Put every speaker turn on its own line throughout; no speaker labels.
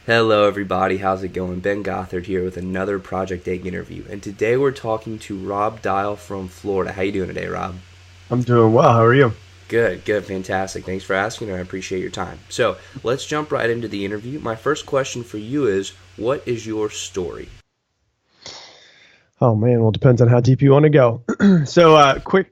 Hello, everybody. How's it going? Ben Gothard here with another Project Egg interview, and today we're talking to Rob Dial from Florida. How you doing today, Rob?
I'm doing well. How are you?
Good, fantastic. Thanks for asking, and I appreciate your time. So let's jump right into the interview. My first question for you is, what is your story?
Oh man, well, depends on how deep you want to go.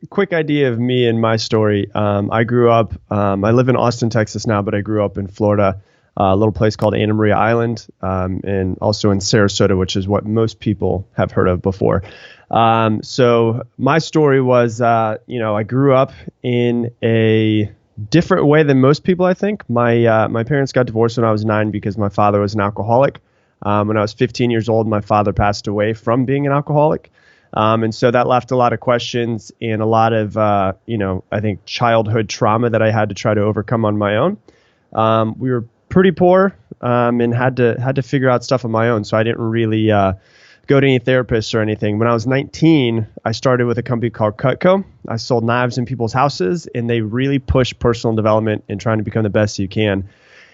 Quick idea of me and my story. I grew up. I live in Austin, Texas now, but I grew up in Florida, a little place called Anna Maria Island, and also in Sarasota, which is what most people have heard of before. So my story was, I grew up in a different way than most people. I think my parents got divorced when I was 9 because my father was an alcoholic. When I was 15 years old, my father passed away from being an alcoholic. And so that left a lot of questions and a lot of, I think childhood trauma that I had to try to overcome on my own. We were pretty poor and had to figure out stuff on my own. So I didn't really go to any therapists or anything. When I was 19, I started with a company called Cutco. I sold knives in people's houses, and they really push personal development and trying to become the best you can.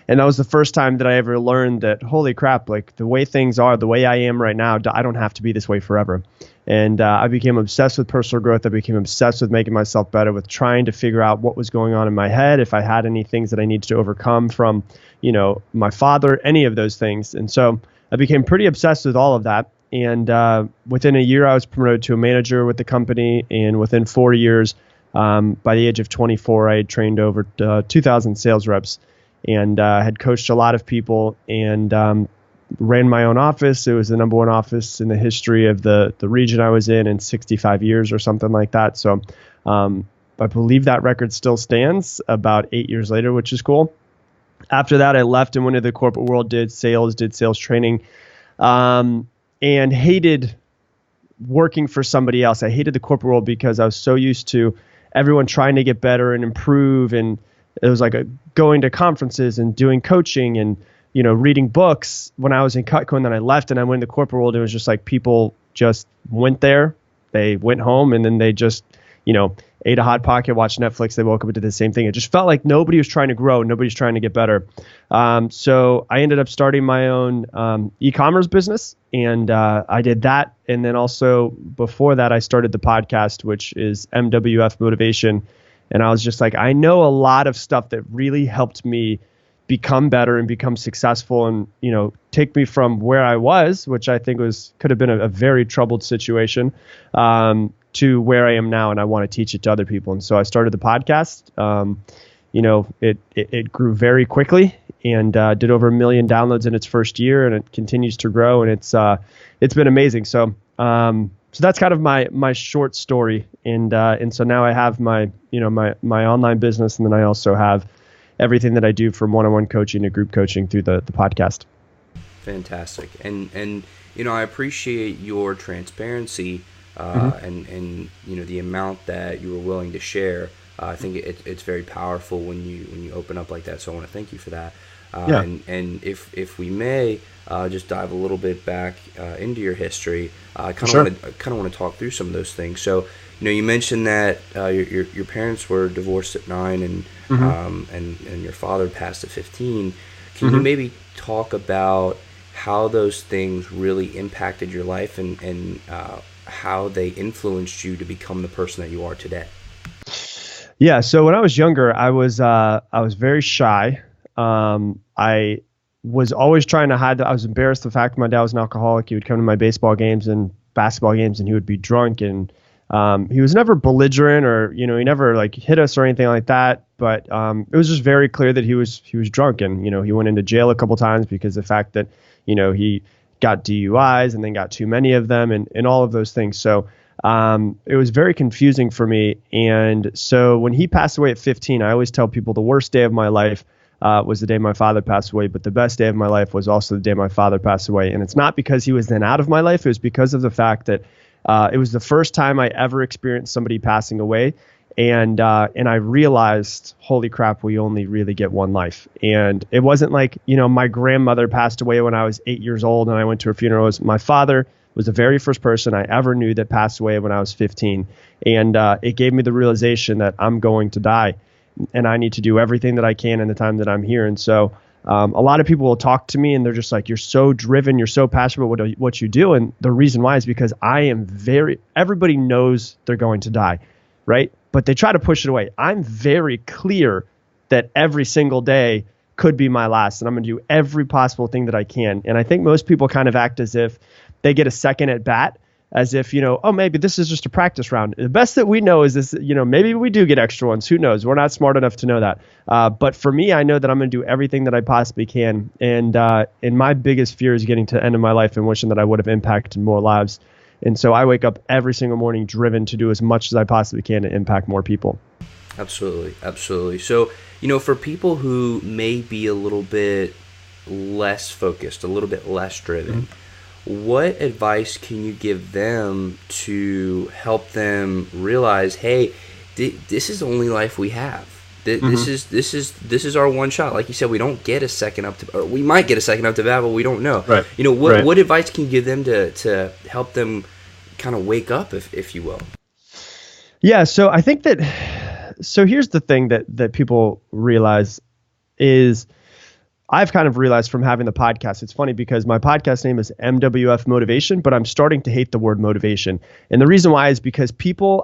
And that was the first time that I ever learned that, holy crap, like the way things are, the way I am right now, I don't have to be this way forever. And I became obsessed with personal growth. I became obsessed with making myself better, with trying to figure out what was going on in my head, if I had any things that I needed to overcome from, my father, any of those things. And so I became pretty obsessed with all of that. And within a year, I was promoted to a manager with the company. And within 4 years, by the age of 24, I had trained over 2,000 sales reps. And had coached a lot of people and ran my own office. It was the number one office in the history of the region I was in 65 years or something like that. So I believe that record still stands about 8 years later, which is cool. After that, I left and went into the corporate world, did sales training, and hated working for somebody else. I hated the corporate world because I was so used to everyone trying to get better and improve, and it was like going to conferences and doing coaching and, reading books when I was in Cutco, and then I left and I went in the corporate world. It was just like people just went there, they went home, and then they just, ate a Hot Pocket, watched Netflix. They woke up and did the same thing. It just felt like nobody was trying to grow. Nobody's trying to get better. So I ended up starting my own e-commerce business, and I did that. And then also before that, I started the podcast, which is MWF Motivation. And I was just like, I know a lot of stuff that really helped me become better and become successful and, take me from where I was, which I think could have been a very troubled situation, to where I am now. And I want to teach it to other people. And so I started the podcast. It grew very quickly and did over 1 million downloads in its first year, and it continues to grow. And it's been amazing. So that's kind of my short story, and so now I have my online business, and then I also have everything that I do from one-on-one coaching to group coaching through the podcast.
Fantastic. And I appreciate your transparency and the amount that you were willing to share. I think it's very powerful when you open up like that. So I want to thank you for that.
Yeah.
And if we may just dive a little bit back into your history, I kind
Sure.
of want to talk through some of those things. So you mentioned that your parents were divorced at 9, and your father passed at 15. Can you maybe talk about how those things really impacted your life and how they influenced you to become the person that you are today?
Yeah. So when I was younger, I was very shy. I was always trying to hide that. I was embarrassed the fact that my dad was an alcoholic. He would come to my baseball games and basketball games, and he would be drunk, and he was never belligerent, or he never like hit us or anything like that. But it was just very clear that he was drunk, and he went into jail a couple times because of the fact that he got DUIs and then got too many of them, and all of those things. So it was very confusing for me. And so when he passed away at 15, I always tell people the worst day of my life was the day my father passed away, but the best day of my life was also the day my father passed away. And it's not because he was then out of my life. It was because of the fact that it was the first time I ever experienced somebody passing away. And I realized, holy crap, we only really get one life. And it wasn't like, my grandmother passed away when I was 8 years old and I went to her funeral. It was my father was the very first person I ever knew that passed away when I was 15. And it gave me the realization that I'm going to die and I need to do everything that I can in the time that I'm here. And so A lot of people will talk to me and they're just like, you're so driven, you're so passionate about what you do. And the reason why is because everybody knows they're going to die, right? But they try to push it away. I'm very clear that every single day could be my last, and I'm going to do every possible thing that I can. And I think most people kind of act as if they get a second at bat, as if, oh, maybe this is just a practice round. The best that we know is this, maybe we do get extra ones. Who knows? We're not smart enough to know that. But for me, I know that I'm going to do everything that I possibly can. And my biggest fear is getting to the end of my life and wishing that I would have impacted more lives. And so I wake up every single morning driven to do as much as I possibly can to impact more people.
Absolutely. Absolutely. So, for people who may be a little bit less focused, a little bit less driven, what advice can you give them to help them realize, hey, this is the only life we have. This is our one shot. Like you said, we don't get a second up to, or we might get a second up to bat, but we don't know.
Right.
What advice can you give them to help them kind of wake up, if you will?
Yeah. So I think so here's the thing that people realize is, I've kind of realized from having the podcast, it's funny because my podcast name is MWF Motivation, but I'm starting to hate the word motivation. And the reason why is because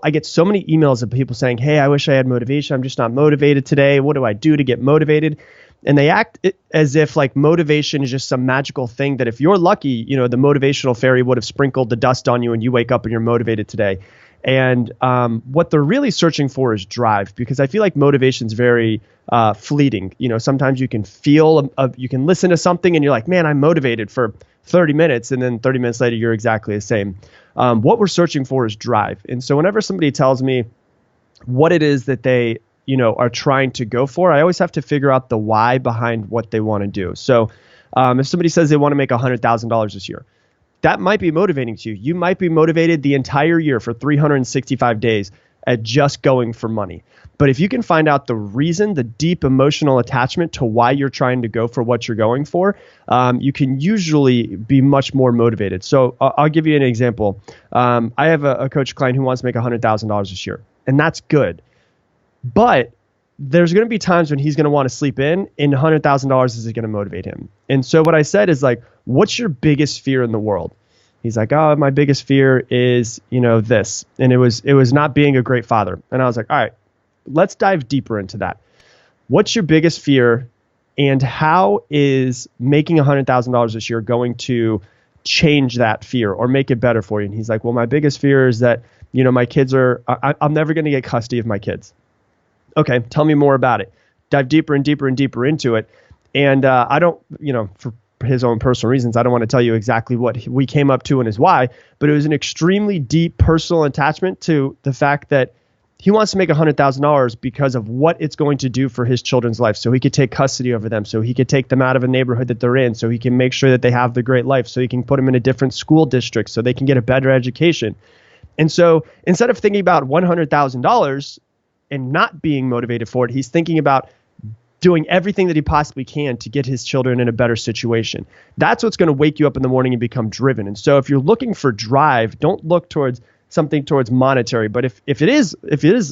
I get so many emails of people saying, hey, I wish I had motivation. I'm just not motivated today. What do I do to get motivated? And they act as if like motivation is just some magical thing that if you're lucky, the motivational fairy would have sprinkled the dust on you and you wake up and you're motivated today. And what they're really searching for is drive, because I feel like motivation is very fleeting. Sometimes you can feel, you can listen to something and you're like, man, I'm motivated for 30 minutes. And then 30 minutes later, you're exactly the same. What we're searching for is drive. And so whenever somebody tells me what it is that they, are trying to go for, I always have to figure out the why behind what they want to do. So if somebody says they want to make $100,000 this year, that might be motivating to you. You might be motivated the entire year for 365 days at just going for money. But if you can find out the reason, the deep emotional attachment to why you're trying to go for what you're going for, you can usually be much more motivated. So I'll give you an example. I have a coach client who wants to make $100,000 this year, and that's good. But there's going to be times when he's going to want to sleep in, and $100,000 is going to motivate him. And so what I said is like, what's your biggest fear in the world? He's like, oh, my biggest fear is, this. And it was not being a great father. And I was like, all right, let's dive deeper into that. What's your biggest fear, and how is making $100,000 this year going to change that fear or make it better for you? And he's like, well, my biggest fear is that, my kids I'm never going to get custody of my kids. Okay, tell me more about it. Dive deeper and deeper and deeper into it. And I don't, for his own personal reasons, I don't want to tell you exactly what we came up to and his why, but it was an extremely deep personal attachment to the fact that he wants to make $100,000 because of what it's going to do for his children's life. So he could take custody over them, so he could take them out of a neighborhood that they're in, so he can make sure that they have the great life, so he can put them in a different school district so they can get a better education. And so instead of thinking about $100,000 and not being motivated for it, he's thinking about doing everything that he possibly can to get his children in a better situation. That's what's going to wake you up in the morning and become driven. And so if you're looking for drive, don't look towards something towards monetary. But if it is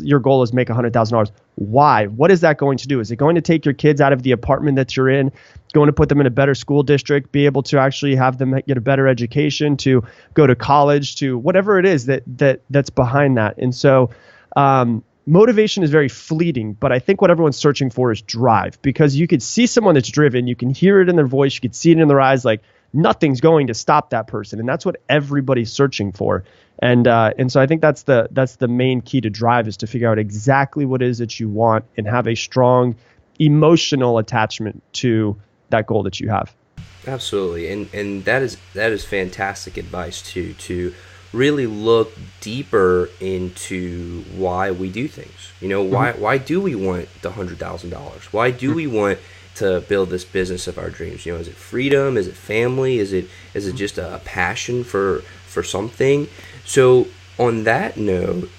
your goal is make $100,000, why? What is that going to do? Is it going to take your kids out of the apartment that you're in, going to put them in a better school district, be able to actually have them get a better education, to go to college, to whatever it is that's behind that? And so motivation is very fleeting, but I think what everyone's searching for is drive, because you could see someone that's driven, you can hear it in their voice, you could see it in their eyes, like nothing's going to stop that person. And that's what everybody's searching for. And so I think that's the main key to drive, is to figure out exactly what it is that you want and have a strong emotional attachment to that goal that you have. Absolutely.
And that is fantastic advice to really look deeper into why we do things. Why do we want the $100,000? Why do we want to build this business of our dreams? Is it freedom? Is it family? Is it just a passion for something? So on that note,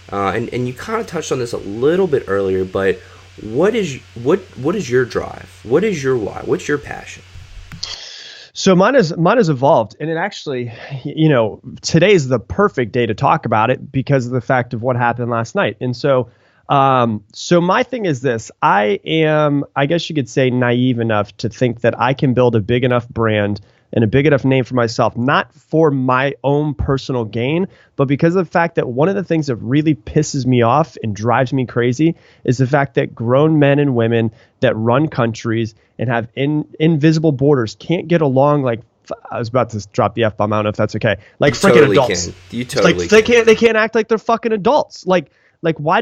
and you kind of touched on this a little bit earlier, but what is your drive? What is your why? What's your passion?
So mine has evolved, and it actually, today's the perfect day to talk about it because of the fact of what happened last night. And so So my thing is this. I am, I guess you could say, naive enough to think that I can build a big enough brand and a big enough name for myself, not for my own personal gain, but because of the fact that one of the things that really pisses me off and drives me crazy is the fact that grown men and women that run countries and have invisible borders can't get along like, I was about to drop the F-bomb. I don't know if that's okay. Like freaking
totally
adults.
Can. You totally
like
can.
they can't act like they're fucking adults. Like why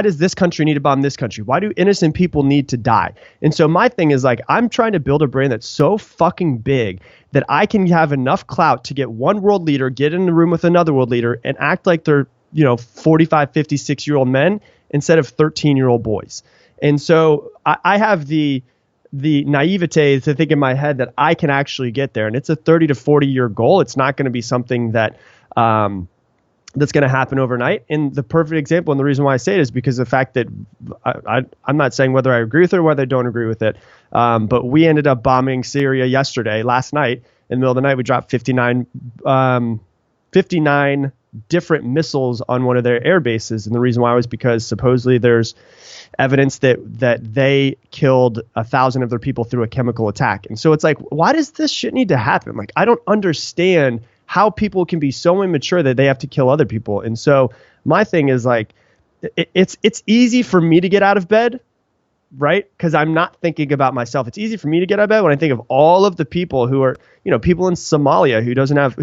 does this country need to bomb this country? Why do innocent people need to die? And so my thing is like, I'm trying to build a brand that's so fucking big that I can have enough clout to get one world leader, get in the room with another world leader and act like they're, 45, 56-year-old men instead of 13-year-old boys. And so I have the naivete to think in my head that I can actually get there. And it's a 30 to 40-year goal. It's not going to be something that, that's going to happen overnight. And the perfect example, and the reason why I say it is because of the fact that I'm not saying whether I agree with it or whether I don't agree with it, but we ended up bombing Syria last night. In the middle of the night, we dropped 59 different missiles on one of their air bases. And the reason why was because supposedly there's evidence that they killed 1,000 of their people through a chemical attack. And so it's like, why does this shit need to happen? Like, I don't understand how people can be so immature that they have to kill other people. And so my thing is like, it's easy for me to get out of bed, right? Because I'm not thinking about myself. It's easy for me to get out of bed when I think of all of the people who are, people in Somalia who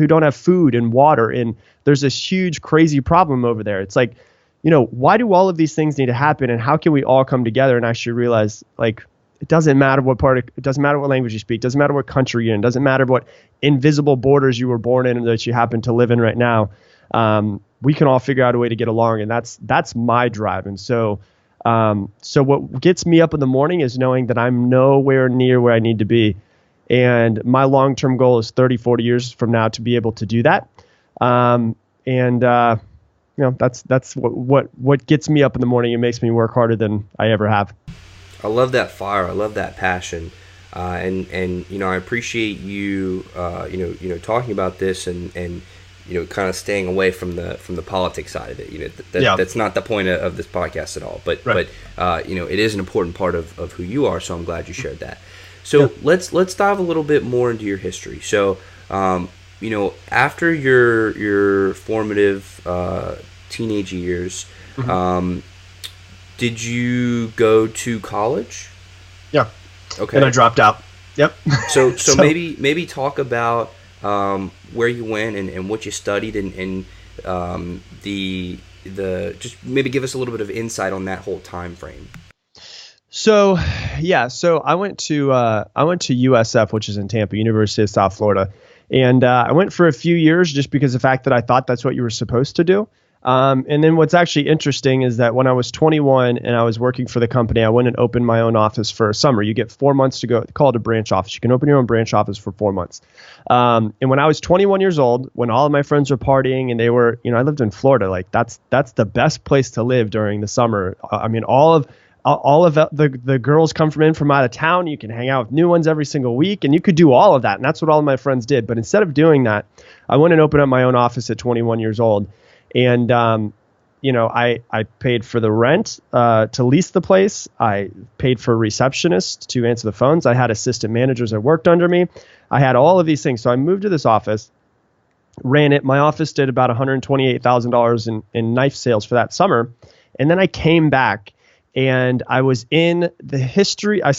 don't have food and water, and there's this huge crazy problem over there. It's like, why do all of these things need to happen, and how can we all come together and actually realize like, it doesn't matter it doesn't matter what language you speak, doesn't matter what country you're in, doesn't matter what invisible borders you were born in and that you happen to live in right now. We can all figure out a way to get along, and that's my drive. And so what gets me up in the morning is knowing that I'm nowhere near where I need to be. And my long-term goal is 30, 40 years from now to be able to do that. That's what gets me up in the morning. It makes me work harder than I ever have.
I love that fire. I love that passion, and I appreciate you talking about this and kind of staying away from the politics side of it. That's not the point of this podcast at all. But right. But it is an important part of who you are. So I'm glad you shared that. So let's dive a little bit more into your history. So after your formative teenage years. Mm-hmm. Did you go to college? Yeah. Okay.
And I dropped out. Yep.
So maybe talk about where you went and what you studied and the just maybe give us a little bit of insight on that whole time frame.
So I went to USF, which is in Tampa, University of South Florida, and I went for a few years just because of the fact that I thought that's what you were supposed to do. And then what's actually interesting is that when I was 21 and I was working for the company, I went and opened my own office for a summer. You get 4 months to go, call it a branch office. You can open your own branch office for 4 months. And when I was 21 years old, when all of my friends were partying and they were, I lived in Florida, like that's the best place to live during the summer. I mean, all of the girls come from out of town. You can hang out with new ones every single week, and you could do all of that. And that's what all of my friends did. But instead of doing that, I went and opened up my own office at 21 years old. And, I paid for the rent to lease the place. I paid for a receptionist to answer the phones. I had assistant managers that worked under me. I had all of these things. So I moved to this office, ran it. My office did about $128,000 in knife sales for that summer. And then I came back and I was in the history. I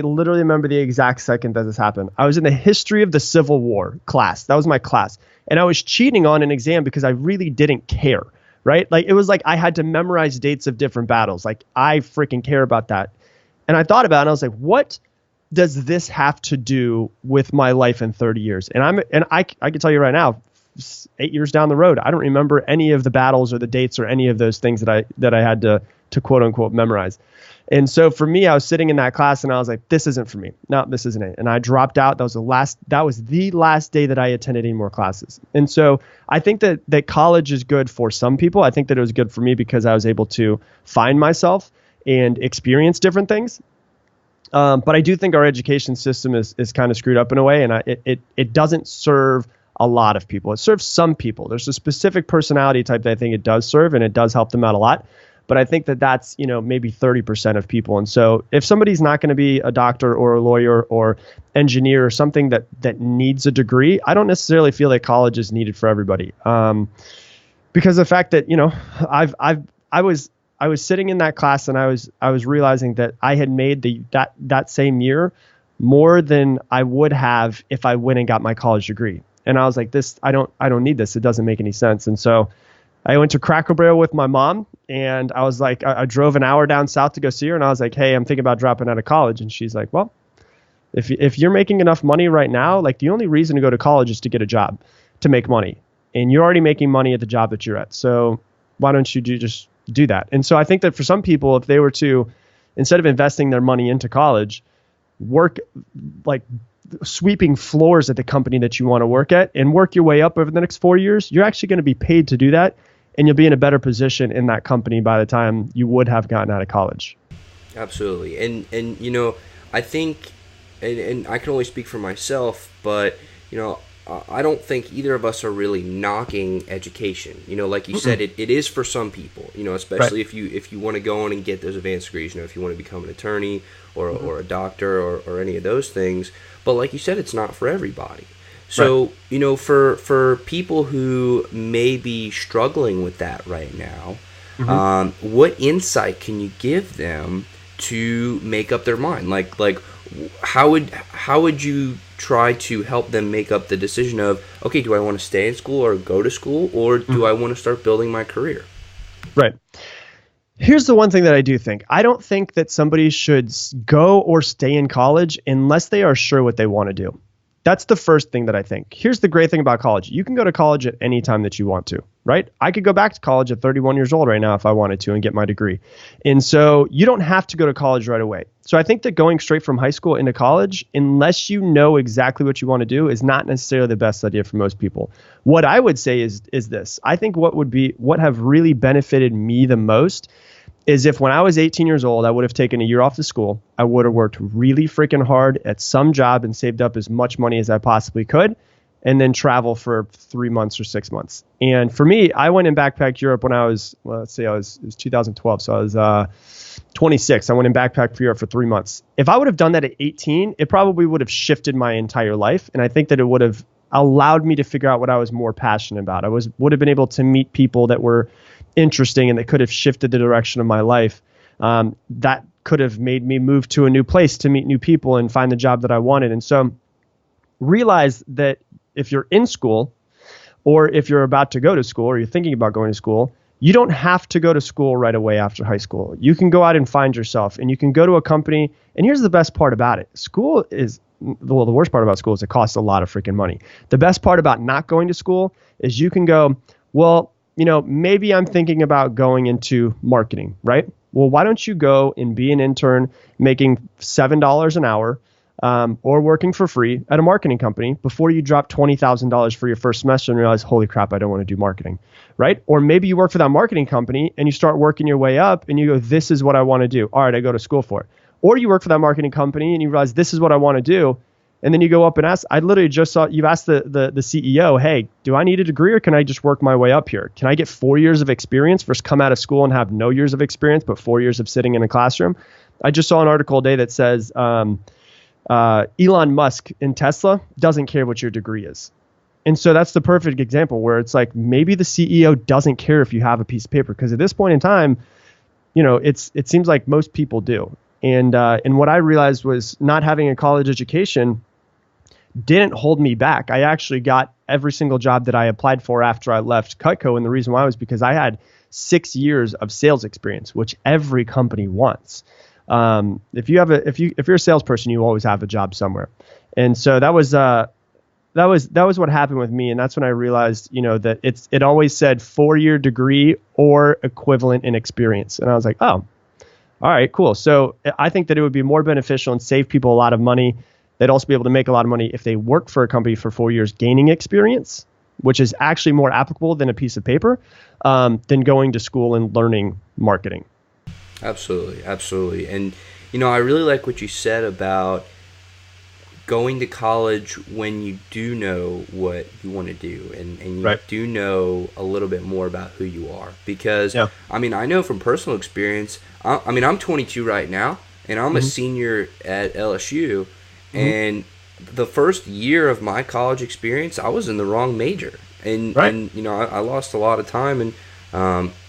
literally remember the exact second that this happened. I was in the history of the Civil War class. That was my class. And I was cheating on an exam because I really didn't care, right? Like, it was like I had to memorize dates of different battles. Like, I freaking care about that. And I thought about it and I was like, what does this have to do with my life in 30 years? And I can tell you right now, 8 years down the road, I don't remember any of the battles or the dates or any of those things that I had to quote unquote memorize. And so for me, I was sitting in that class and I was like, this isn't for me. No, this isn't it. And I dropped out. That was the last day that I attended any more classes. And so I think that college is good for some people. I think that it was good for me because I was able to find myself and experience different things. But I do think our education system is kind of screwed up in a way, and it doesn't serve a lot of people. It serves some people. There's a specific personality type that I think it does serve, and it does help them out a lot. but I think that that's, maybe 30% of people. And so if somebody's not going to be a doctor or a lawyer or engineer or something that needs a degree, I don't necessarily feel that college is needed for everybody. Because the fact that, I was sitting in that class and I was realizing that I had made that same year more than I would have if I went and got my college degree. And I was like, I don't need this. It doesn't make any sense. And so I went to Cracker Barrel with my mom, and I was like, I drove an hour down south to go see her, and I was like, hey, I'm thinking about dropping out of college. And she's like, well, if you're making enough money right now, like the only reason to go to college is to get a job, to make money. And you're already making money at the job that you're at. So why don't you just do that? And so I think that for some people, if they were to, instead of investing their money into college, work like sweeping floors at the company that you want to work at and work your way up over the next 4 years, you're actually going to be paid to do that. And you'll be in a better position in that company by the time you would have gotten out of college.
Absolutely. And I think, and I can only speak for myself, but, I don't think either of us are really knocking education. Like you said, it is for some people, especially
Right.
if you want to go on and get those advanced degrees, if you want to become an attorney or a doctor or any of those things. But like you said, it's not for everybody. So,
Right.
For people who may be struggling with that right now, what insight can you give them to make up their mind? Like how would you try to help them make up the decision of, okay, do I want to stay in school or go to school, or do I want to start building my career?
Right. Here's the one thing that I do think. I don't think that somebody should go or stay in college unless they are sure what they want to do. That's the first thing that I think. Here's the great thing about college. You can go to college at any time that you want to, right? I could go back to college at 31 years old right now if I wanted to and get my degree. And so you don't have to go to college right away. So I think that going straight from high school into college, unless you know exactly what you want to do, is not necessarily the best idea for most people. What I would say is this. I think what have really benefited me the most is if when I was 18 years old, I would have taken a year off of school, I would have worked really freaking hard at some job and saved up as much money as I possibly could, and then travel for 3 months or 6 months. And for me, I went and backpacked Europe when I was, it was 2012. So I was 26. I went and backpacked for Europe for 3 months. If I would have done that at 18, it probably would have shifted my entire life. And I think that it would have allowed me to figure out what I was more passionate about. Would have been able to meet people that were interesting and that could have shifted the direction of my life. That could have made me move to a new place to meet new people and find the job that I wanted. And so realize that if you're in school, or if you're about to go to school, or you're thinking about going to school, you don't have to go to school right away after high school. You can go out and find yourself, and you can go to a company. And here's the best part about it. The worst part about school is it costs a lot of freaking money. The best part about not going to school is you can go, well, maybe I'm thinking about going into marketing, right? Well, why don't you go and be an intern making $7 an hour or working for free at a marketing company before you drop $20,000 for your first semester and realize, holy crap, I don't want to do marketing, right? Or maybe you work for that marketing company and you start working your way up and you go, this is what I want to do. All right, I go to school for it. Or you work for that marketing company and you realize this is what I want to do. And then you go up and ask, I literally just saw, you've asked the CEO, hey, do I need a degree or can I just work my way up here? Can I get 4 years of experience versus come out of school and have no years of experience, but 4 years of sitting in a classroom? I just saw an article today that says Elon Musk in Tesla doesn't care what your degree is. And so that's the perfect example where it's like maybe the CEO doesn't care if you have a piece of paper, because at this point in time, it seems like most people do. And what I realized was not having a college education didn't hold me back. I actually got every single job that I applied for after I left Cutco. And the reason why was because I had 6 years of sales experience, which every company wants. If you're a salesperson, you always have a job somewhere. And so that was what happened with me. And that's when I realized, that it always said 4-year degree or equivalent in experience. And I was like, oh, all right, cool. So I think that it would be more beneficial and save people a lot of money. They'd also be able to make a lot of money if they work for a company for 4 years, gaining experience, which is actually more applicable than a piece of paper, than going to school and learning marketing.
Absolutely. And, I really like what you said about going to college when you do know what you want to do, and you
Right.
do know a little bit more about who you are. Because,
Yeah.
I mean, I know from personal experience, I mean, I'm 22 right now, and I'm a senior at LSU, and the first year of my college experience, I was in the wrong major. And,
Right.
and you know, I lost a lot of time, and,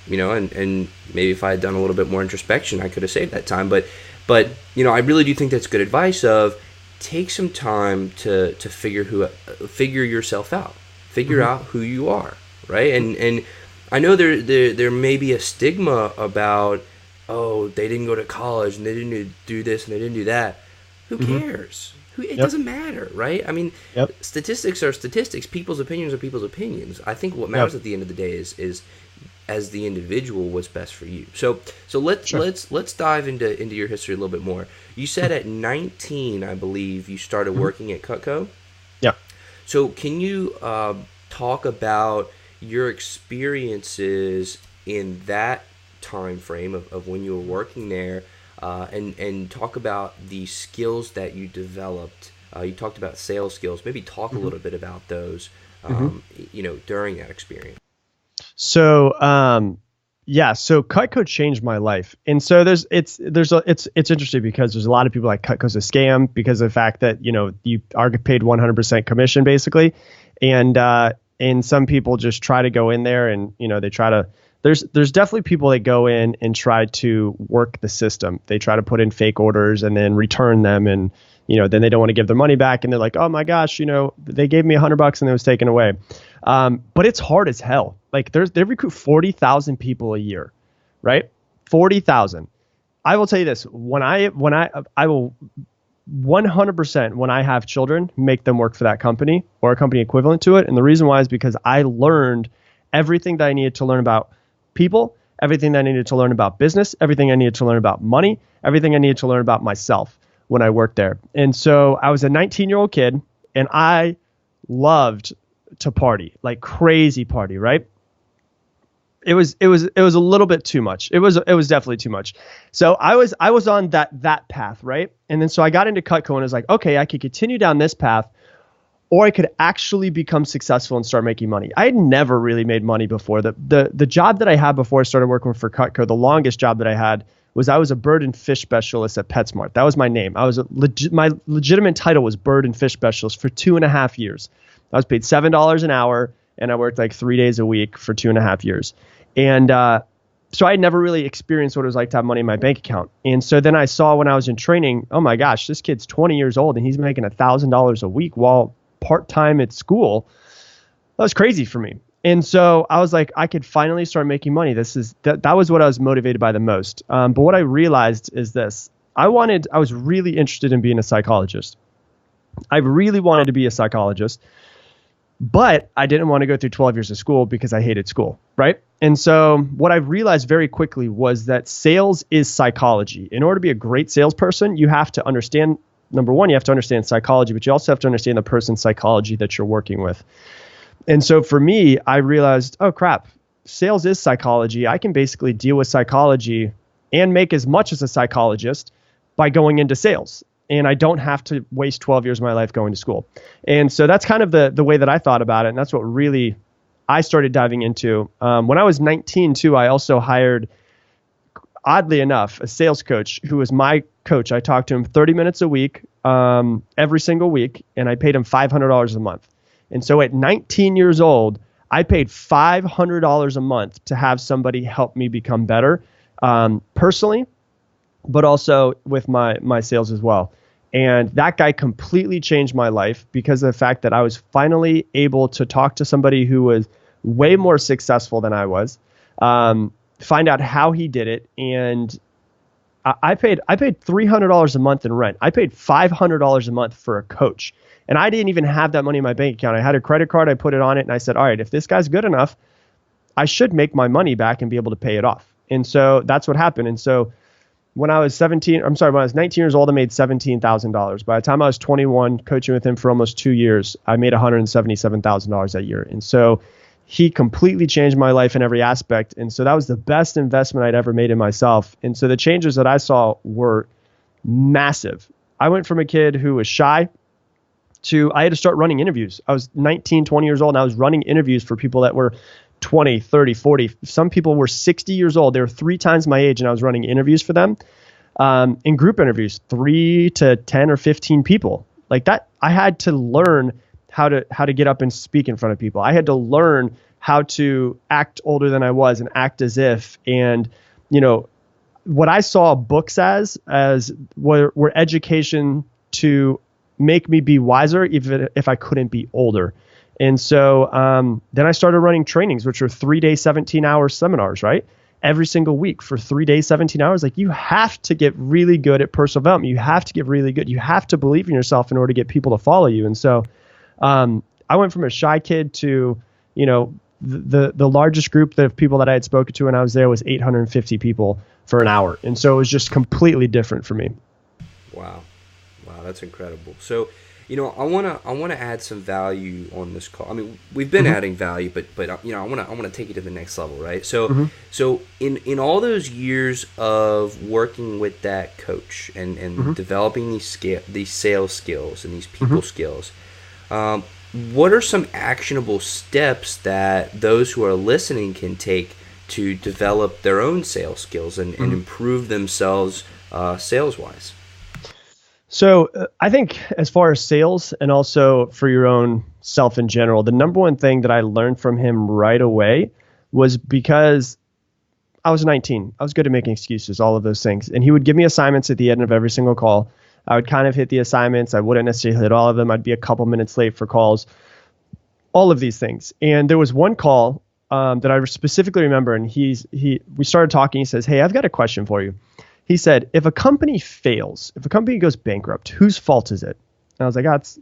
you know, and maybe if I had done a little bit more introspection, I could have saved that time. But you know, I really do think that's good advice of take some time to figure yourself out, figure out who you are, right? And I know there may be a stigma about, oh, they didn't go to college and they didn't do this and they didn't do that. Who cares? It doesn't matter, right? I mean, statistics are statistics. People's opinions are people's opinions. I think what matters at the end of the day is as the individual what's best for you. So let's dive into your history a little bit more. You said at 19, I believe, you started working at Cutco.
Yeah.
So can you talk about your experiences in that time frame of when you were working there, and talk about the skills that you developed? You talked about sales skills. Maybe talk a little bit about those, you know, during that experience.
So, so Cutco changed my life. And so it's interesting because there's a lot of people like Cutco's a scam because of the fact that, you know, you are paid 100% commission basically. And some people just try to go in there and, you know, they try to, there's definitely people that go in and try to work the system. They try to put in fake orders and then return them. And, you know, then they don't want to give their money back. And they're like, oh my gosh, you know, they gave me $100 and it was taken away. But it's hard as hell. Like they recruit 40,000 people a year, right? 40,000. I will tell you this, when I will 100% when I have children, make them work for that company or a company equivalent to it. And the reason why is because I learned everything that I needed to learn about people, everything that I needed to learn about business, everything I needed to learn about money, everything I needed to learn about myself when I worked there. And so I was a 19-year-old kid and I loved to party, like crazy party, right? It was a little bit too much. It was definitely too much. So I was on that path, right? And then so I got into Cutco and I was like, okay, I could continue down this path, or I could actually become successful and start making money. I had never really made money before. The job that I had before I started working for Cutco, the longest job that I had was I was a bird and fish specialist at PetSmart. That was my name. My legitimate title was bird and fish specialist for 2.5 years. I was paid $7 an hour and I worked like 3 days a week for 2.5 years. And so I had never really experienced what it was like to have money in my bank account. And so then I saw when I was in training, oh my gosh, this kid's 20 years old and he's making $1,000 a week while part-time at school. That was crazy for me. And so I was like, I could finally start making money. That was what I was motivated by the most. But what I realized is this. I was really interested in being a psychologist. I really wanted to be a psychologist, but I didn't want to go through 12 years of school because I hated school, right? And so what I realized very quickly was that sales is psychology. In order to be a great salesperson, you have to understand, number one, you have to understand psychology, but you also have to understand the person's psychology that you're working with. And so for me, I realized, oh crap, sales is psychology. I can basically deal with psychology and make as much as a psychologist by going into sales. And I don't have to waste 12 years of my life going to school. And so that's kind of the way that I thought about it. And that's what really I started diving into. When I was 19 too, I also hired, oddly enough, a sales coach who was my coach. I talked to him 30 minutes a week, every single week, and I paid him $500 a month. And so at 19 years old, I paid $500 a month to have somebody help me become better, personally, but also with my sales as well. And that guy completely changed my life because of the fact that I was finally able to talk to somebody who was way more successful than I was, find out how he did it. And I paid $300 a month in rent. I paid $500 a month for a coach. And I didn't even have that money in my bank account. I had a credit card. I put it on it and I said, all right, if this guy's good enough, I should make my money back and be able to pay it off. And so that's what happened. And so when I was 19 years old, I made $17,000. By the time I was 21, coaching with him for almost 2 years, I made $177,000 that year. And so he completely changed my life in every aspect. And so that was the best investment I'd ever made in myself. And so the changes that I saw were massive. I went from a kid who was shy I had to start running interviews. I was 19, 20 years old, and I was running interviews for people that were 20, 30, 40. Some people were 60 years old. They were 3 times my age, and I was running interviews for them in group interviews, 3 to 10 or 15 people. Like that, I had to learn how to get up and speak in front of people. I had to learn how to act older than I was and act as if. And, what I saw books as were education to make me be wiser, even if I couldn't be older. And so then I started running trainings, which were 3-day, 17-hour seminars, right? Every single week for 3 days, 17 hours. Like, you have to get really good at personal development. You have to get really good. You have to believe in yourself in order to get people to follow you. And so I went from a shy kid to, the largest group of people that I had spoken to when I was there was 850 people for an hour. And so it was just completely different for me.
Wow, that's incredible. So, I want to add some value on this call. I mean, we've been adding value, but I want to take it to the next level, right? So so in all those years of working with that coach and developing these sales skills and these people skills, what are some actionable steps that those who are listening can take to develop their own sales skills and improve themselves sales-wise?
So I think as far as sales and also for your own self in general, the number one thing that I learned from him right away was because I was 19. I was good at making excuses, all of those things. And he would give me assignments at the end of every single call. I would kind of hit the assignments. I wouldn't necessarily hit all of them. I'd be a couple minutes late for calls, all of these things. And there was one call that I specifically remember, and we started talking. He says, "Hey, I've got a question for you." He said, if a company fails, if a company goes bankrupt, whose fault is it? And I was like, it's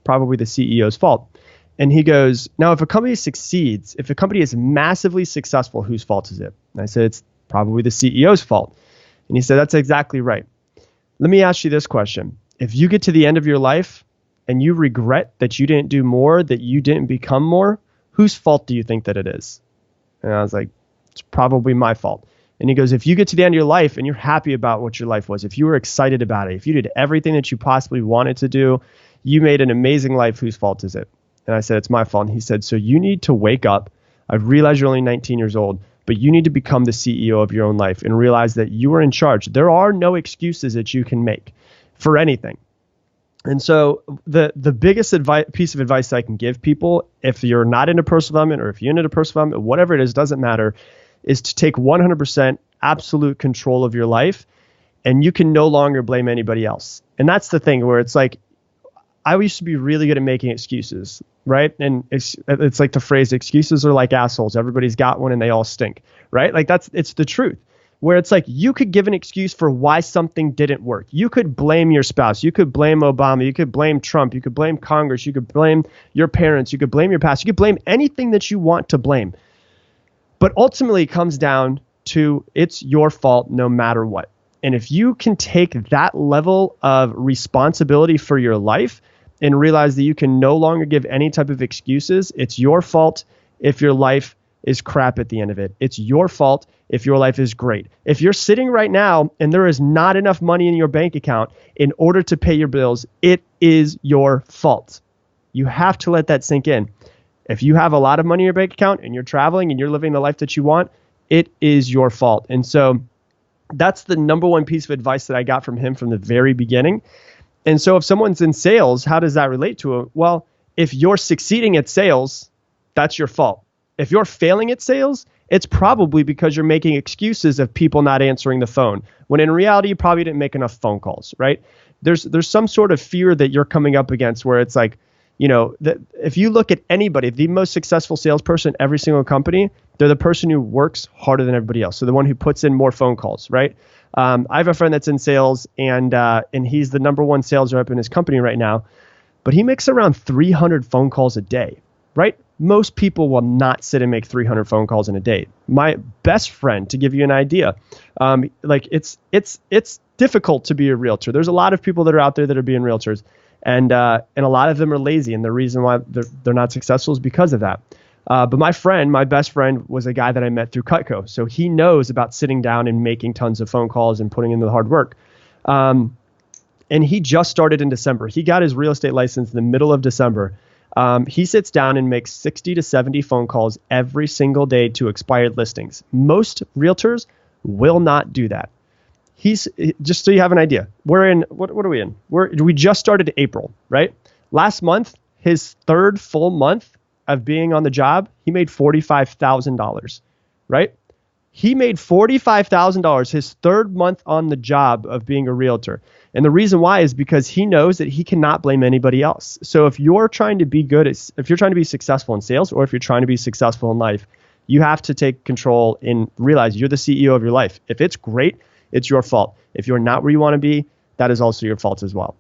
probably the CEO's fault. And he goes, now, if a company succeeds, if a company is massively successful, whose fault is it? And I said, it's probably the CEO's fault. And he said, that's exactly right. Let me ask you this question. If you get to the end of your life and you regret that you didn't do more, that you didn't become more, whose fault do you think that it is? And I was like, it's probably my fault. And he goes, if you get to the end of your life and you're happy about what your life was, if you were excited about it, if you did everything that you possibly wanted to do, you made an amazing life, whose fault is it? And I said, it's my fault. And he said, so you need to wake up. I realize you're only 19 years old, but you need to become the CEO of your own life and realize that you are in charge. There are no excuses that you can make for anything. And so the biggest piece of advice I can give people, if you're not into personal development or if you're into personal development, whatever it is, doesn't matter, is to take 100% absolute control of your life, and you can no longer blame anybody else. And that's the thing where it's like, I used to be really good at making excuses, right? And it's like the phrase, excuses are like assholes. Everybody's got one and they all stink, right? Like it's the truth, where it's like you could give an excuse for why something didn't work. You could blame your spouse. You could blame Obama. You could blame Trump. You could blame Congress. You could blame your parents. You could blame your past. You could blame anything that you want to blame. But ultimately, it comes down to it's your fault no matter what. And if you can take that level of responsibility for your life and realize that you can no longer give any type of excuses, it's your fault if your life is crap at the end of it. It's your fault if your life is great. If you're sitting right now and there is not enough money in your bank account in order to pay your bills, it is your fault. You have to let that sink in. If you have a lot of money in your bank account and you're traveling and you're living the life that you want, it is your fault. And so that's the number one piece of advice that I got from him from the very beginning. And so if someone's in sales, how does that relate to it? Well, if you're succeeding at sales, that's your fault. If you're failing at sales, it's probably because you're making excuses of people not answering the phone, when in reality, you probably didn't make enough phone calls, right? There's some sort of fear that you're coming up against where it's like, that if you look at anybody, the most successful salesperson in every single company, they're the person who works harder than everybody else. So the one who puts in more phone calls, right? I have a friend that's in sales, and he's the number one sales rep in his company right now, but he makes around 300 phone calls a day, right? Most people will not sit and make 300 phone calls in a day. My best friend, to give you an idea, it's difficult to be a realtor. There's a lot of people that are out there that are being realtors. And a lot of them are lazy, and the reason why they're not successful is because of that. But my best friend, was a guy that I met through Cutco, so he knows about sitting down and making tons of phone calls and putting in the hard work. And And he just started in December. He got his real estate license in the middle of December. He sits down and makes 60 to 70 phone calls every single day to expired listings. Most realtors will not do that. He's just so you have an idea. We're in what are we in? We just started April, right? Last month, his third full month of being on the job, he made $45,000, right? He made $45,000 his third month on the job of being a realtor. And the reason why is because he knows that he cannot blame anybody else. So if you're trying to be if you're trying to be successful in sales, or if you're trying to be successful in life, you have to take control and realize you're the CEO of your life. If it's great, it's your fault. If you're not where you want to be, that is also your fault as well.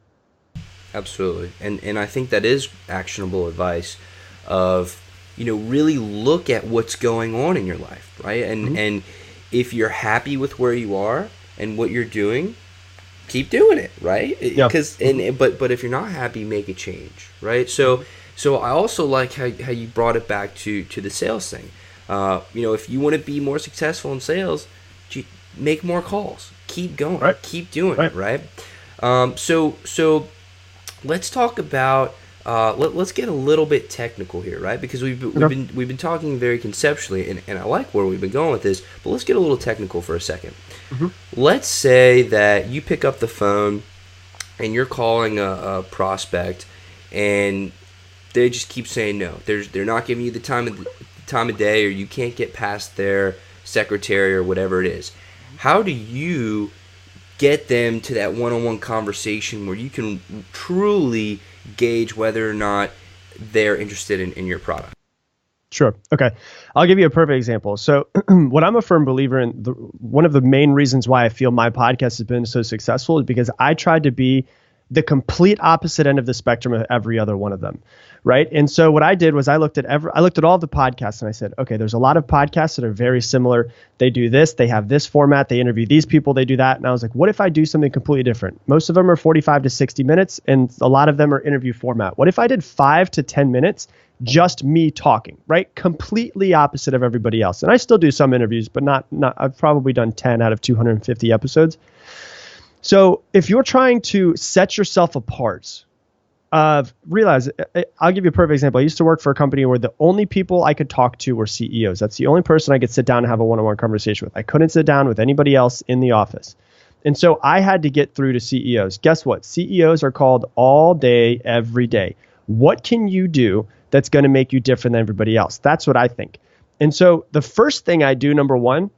Absolutely. And I think that is actionable advice of, really look at what's going on in your life, right? And if you're happy with where you are and what you're doing, keep doing it, right?
Yeah.
But if you're not happy, make a change, right? So I also like how you brought it back to the sales thing. If you want to be more successful in sales, make more calls, keep going,
right.
Keep doing it, right? So let's talk about. Let's get a little bit technical here, right? Because we've been talking very conceptually, and I like where we've been going with this. But let's get a little technical for a second. Mm-hmm. Let's say that you pick up the phone and you're calling a prospect, and they just keep saying no. They're not giving you the time of day, or you can't get past their secretary or whatever it is. How do you get them to that one-on-one conversation where you can truly gauge whether or not they're interested in your product?
Sure. Okay. I'll give you a perfect example. So what I'm a firm believer in, one of the main reasons why I feel my podcast has been so successful is because I tried to be the complete opposite end of the spectrum of every other one of them. Right. And so what I did was I looked at all the podcasts and I said, okay, there's a lot of podcasts that are very similar. They do this, they have this format, they interview these people, they do that. And I was like, what if I do something completely different? Most of them are 45 to 60 minutes and a lot of them are interview format. What if I did 5 to 10 minutes, just me talking, right? Completely opposite of everybody else. And I still do some interviews, but not I've probably done 10 out of 250 episodes. So if you're trying to set yourself apart, realize, I'll give you a perfect example. I used to work for a company where the only people I could talk to were CEOs. That's the only person I could sit down and have a one-on-one conversation with. I couldn't sit down with anybody else in the office. And so I had to get through to CEOs. Guess what? CEOs are called all day, every day. What can you do that's going to make you different than everybody else? That's what I think. And so the first thing I do, number one,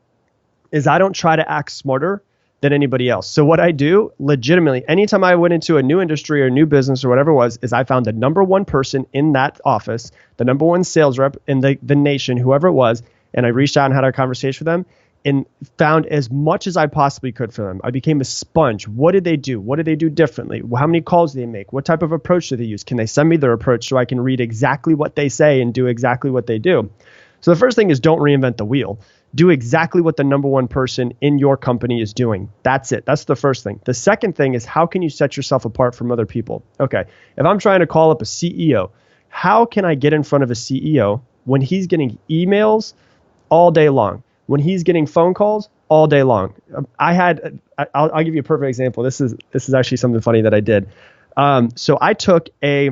is I don't try to act smarter than anybody else. So what I do legitimately, anytime I went into a new industry or new business or whatever it was, is I found the number one person in that office, the number one sales rep in the nation, whoever it was, and I reached out and had a conversation with them and found as much as I possibly could for them. I became a sponge. What did they do? What did they do differently? How many calls do they make? What type of approach do they use? Can they send me their approach so I can read exactly what they say and do exactly what they do? So the first thing is don't reinvent the wheel. Do exactly what the number one person in your company is doing. That's it. That's the first thing. The second thing is how can you set yourself apart from other people? Okay, if I'm trying to call up a CEO, how can I get in front of a CEO when he's getting emails all day long, when he's getting phone calls all day long? I'll give you a perfect example. This is actually something funny that I did. So I took a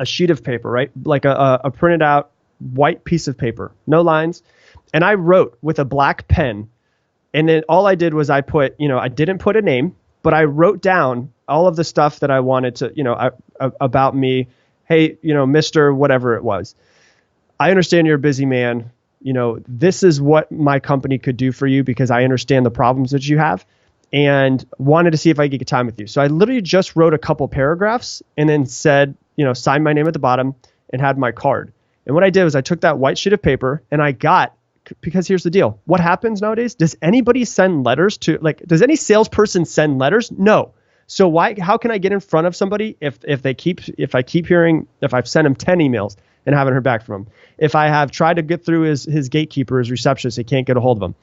sheet of paper, right? Like a printed out white piece of paper, no lines. And I wrote with a black pen. And then all I did was I didn't put a name, but I wrote down all of the stuff that I wanted to, about me. Hey, Mr. whatever it was. I understand you're a busy man. This is what my company could do for you because I understand the problems that you have and wanted to see if I could get time with you. So I literally just wrote a couple paragraphs and then said, signed my name at the bottom and had my card. And what I did was I took that white sheet of paper and because here's the deal. What happens nowadays? Does anybody send letters does any salesperson send letters? No. So how can I get in front of somebody if I've sent him 10 emails and haven't heard back from him? If I have tried to get through his gatekeeper, his receptionist, he can't get a hold of him.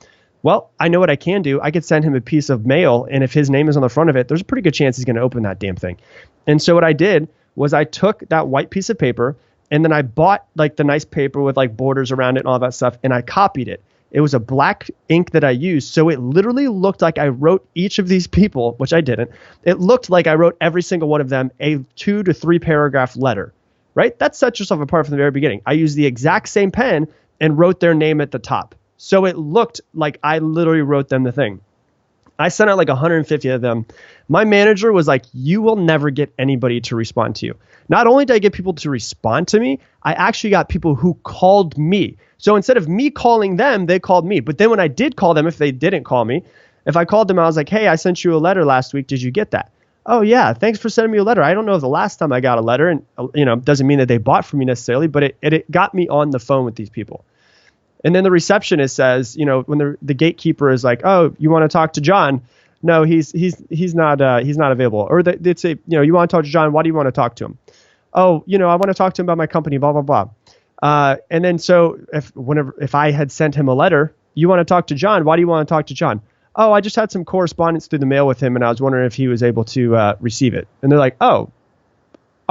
Well, I know what I can do. I could send him a piece of mail, and if his name is on the front of it, there's a pretty good chance he's going to open that damn thing. And so what I did was I took that white piece of paper, and then I bought the nice paper with borders around it and all that stuff, and I copied it. It was a black ink that I used. So it literally looked like I wrote each of these people, which I didn't. It looked like I wrote every single one of them a 2 to 3 paragraph letter, right? That sets yourself apart from the very beginning. I used the exact same pen and wrote their name at the top. So it looked like I literally wrote them the thing. I sent out like 150 of them. My manager was like, you will never get anybody to respond to you. Not only did I get people to respond to me, I actually got people who called me. So instead of me calling them, they called me. But then when I did call them, if they didn't call me, if I called them, I was like, hey, I sent you a letter last week. Did you get that? Oh, yeah. Thanks for sending me a letter. I don't know the last time I got a letter. And, doesn't mean that they bought from me necessarily, but it got me on the phone with these people. And then the receptionist says, when the gatekeeper is like, oh, you want to talk to John? No, he's not available. Or they'd say, you want to talk to John? Why do you want to talk to him? Oh, I want to talk to him about my company, blah, blah, blah. And then so if I had sent him a letter, you want to talk to John? Why do you want to talk to John? Oh, I just had some correspondence through the mail with him, and I was wondering if he was able to receive it. And they're like, oh,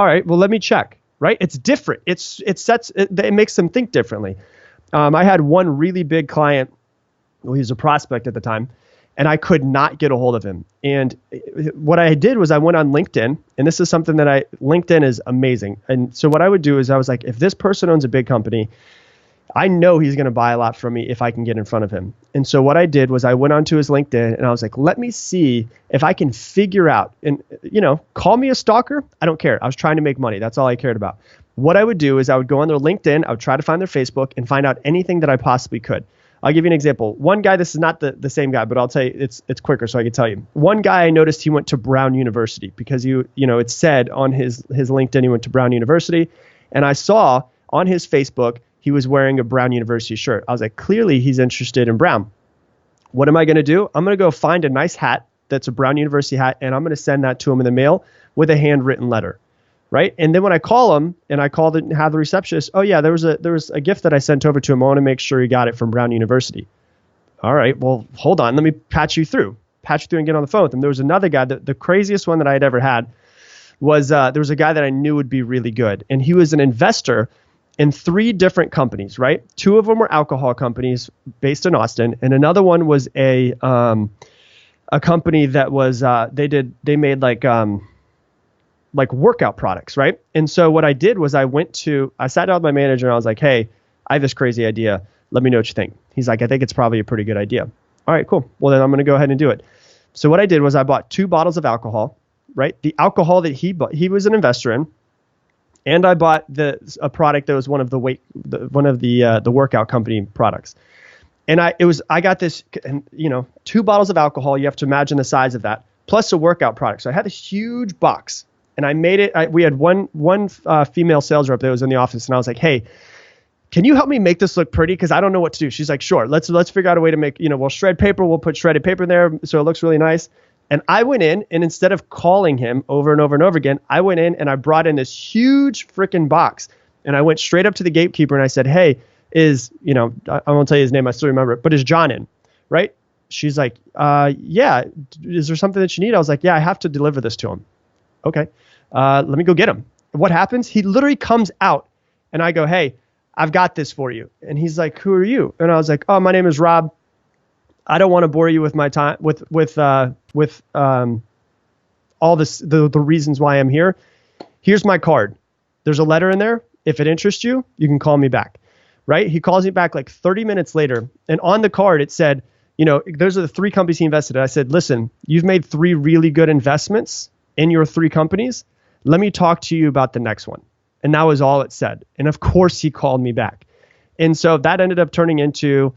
all right, well, let me check. Right? It's different. It makes them think differently. I had one really big client. Well, he was a prospect at the time, and I could not get a hold of him. And what I did was I went on LinkedIn, and this is something that LinkedIn is amazing. And so what I would do is I was like, if this person owns a big company, I know he's going to buy a lot from me if I can get in front of him. And so what I did was I went onto his LinkedIn, and I was like, let me see if I can figure out, and call me a stalker. I don't care. I was trying to make money. That's all I cared about. What I would do is I would go on their LinkedIn, I would try to find their Facebook and find out anything that I possibly could. I'll give you an example. One guy, this is not the same guy, but I'll tell you, it's quicker so I can tell you. One guy, I noticed he went to Brown University because it said on his LinkedIn he went to Brown University. And I saw on his Facebook, he was wearing a Brown University shirt. I was like, clearly he's interested in Brown. What am I going to do? I'm going to go find a nice hat that's a Brown University hat, and I'm going to send that to him in the mail with a handwritten letter. Right. And then when I call him and I called it and have the receptionist, oh, yeah, there was a gift that I sent over to him. I want to make sure he got it from Brown University. All right, well, hold on. Let me patch you through and get on the phone with him. There was another guy, the craziest one that I had ever had was there was a guy that I knew would be really good. And he was an investor in 3 different companies. Right. 2 of them were alcohol companies based in Austin. And another one was a company that was they made like workout products, right? And so what I did was I sat down with my manager and I was like, hey, I have this crazy idea. Let me know what you think. He's like, I think it's probably a pretty good idea. All right, cool. Well, then I'm going to go ahead and do it. So what I did was I bought 2 bottles of alcohol, right? The alcohol that he bought, he was an investor in, and I bought a product that was one of the workout company products. And I got this, 2 bottles of alcohol. You have to imagine the size of that, plus a workout product. So I had this huge box. And I made it. We had one female sales rep that was in the office, and I was like, "Hey, can you help me make this look pretty? Because I don't know what to do." She's like, "Sure. Let's figure out a way to make. We'll shred paper. We'll put shredded paper there so it looks really nice." And I went in, and instead of calling him over and over and over again, I went in and I brought in this huge freaking box, and I went straight up to the gatekeeper and I said, "Hey, I won't tell you his name. I still remember it, but is John in?" Right? She's like, "Yeah. Is there something that you need?" I was like, "Yeah, I have to deliver this to him." Okay. Let me go get him. What happens? He literally comes out and I go, "Hey, I've got this for you." And he's like, "Who are you?" And I was like, "Oh, my name is Rob. I don't want to bore you with my time with all this, the reasons why I'm here. Here's my card. There's a letter in there. If it interests you, you can call me back." Right? He calls me back like 30 minutes later. And on the card, it said, those are the 3 companies he invested in. I said, "Listen, you've made 3 really good investments in your 3 companies. Let me talk to you about the next one." And that was all it said. And of course he called me back. And so that ended up turning into,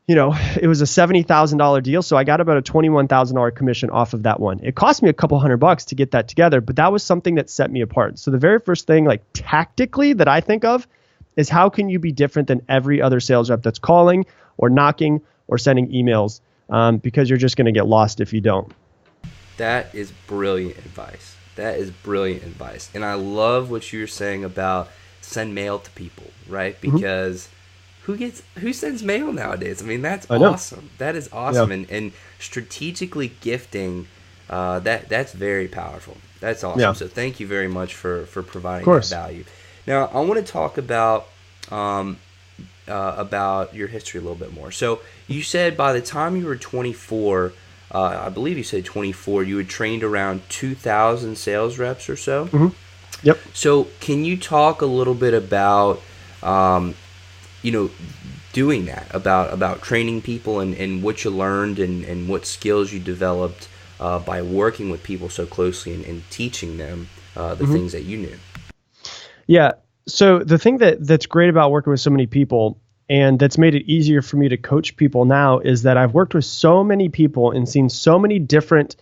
it was a $70,000 deal. So I got about a $21,000 commission off of that one. It cost me a couple $100 to get that together, but that was something that set me apart. So the very first thing, like tactically, that I think of is how can you be different than every other sales rep that's calling or knocking or sending emails, because you're just going to get lost if you don't.
That is brilliant advice. And I love what you're saying about send mail to people, right? Because who sends mail nowadays? I mean, that's awesome. That is awesome. Yeah. And strategically gifting, that's very powerful. That's awesome. Yeah. So thank you very much for providing that value. Now, I want to talk about about your history a little bit more. So you said by the time you were 24, I believe you said 24, you had trained around 2,000 sales reps or so.
Mm-hmm. Yep.
So can you talk a little bit about, doing that, about training people and what you learned and what skills you developed by working with people so closely and teaching them the things that you knew?
Yeah. So the thing that's great about working with so many people and that's made it easier for me to coach people now is that I've worked with so many people and seen so many different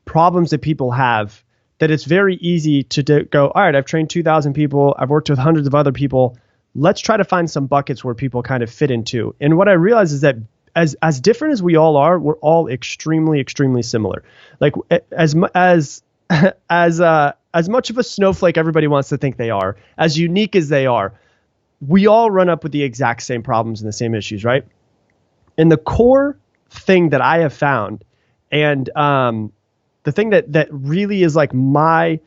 problems that people have that it's very easy to go, all right, I've trained 2,000 people. I've worked with hundreds of other people. Let's try to find some buckets where people kind of fit into. And what I realize is that as different as we all are, we're all extremely, extremely similar. Like as much of a snowflake everybody wants to think they are, as unique as they are, we all run up with the exact same problems and the same issues, right? And the core thing that I have found, and the thing that really is like my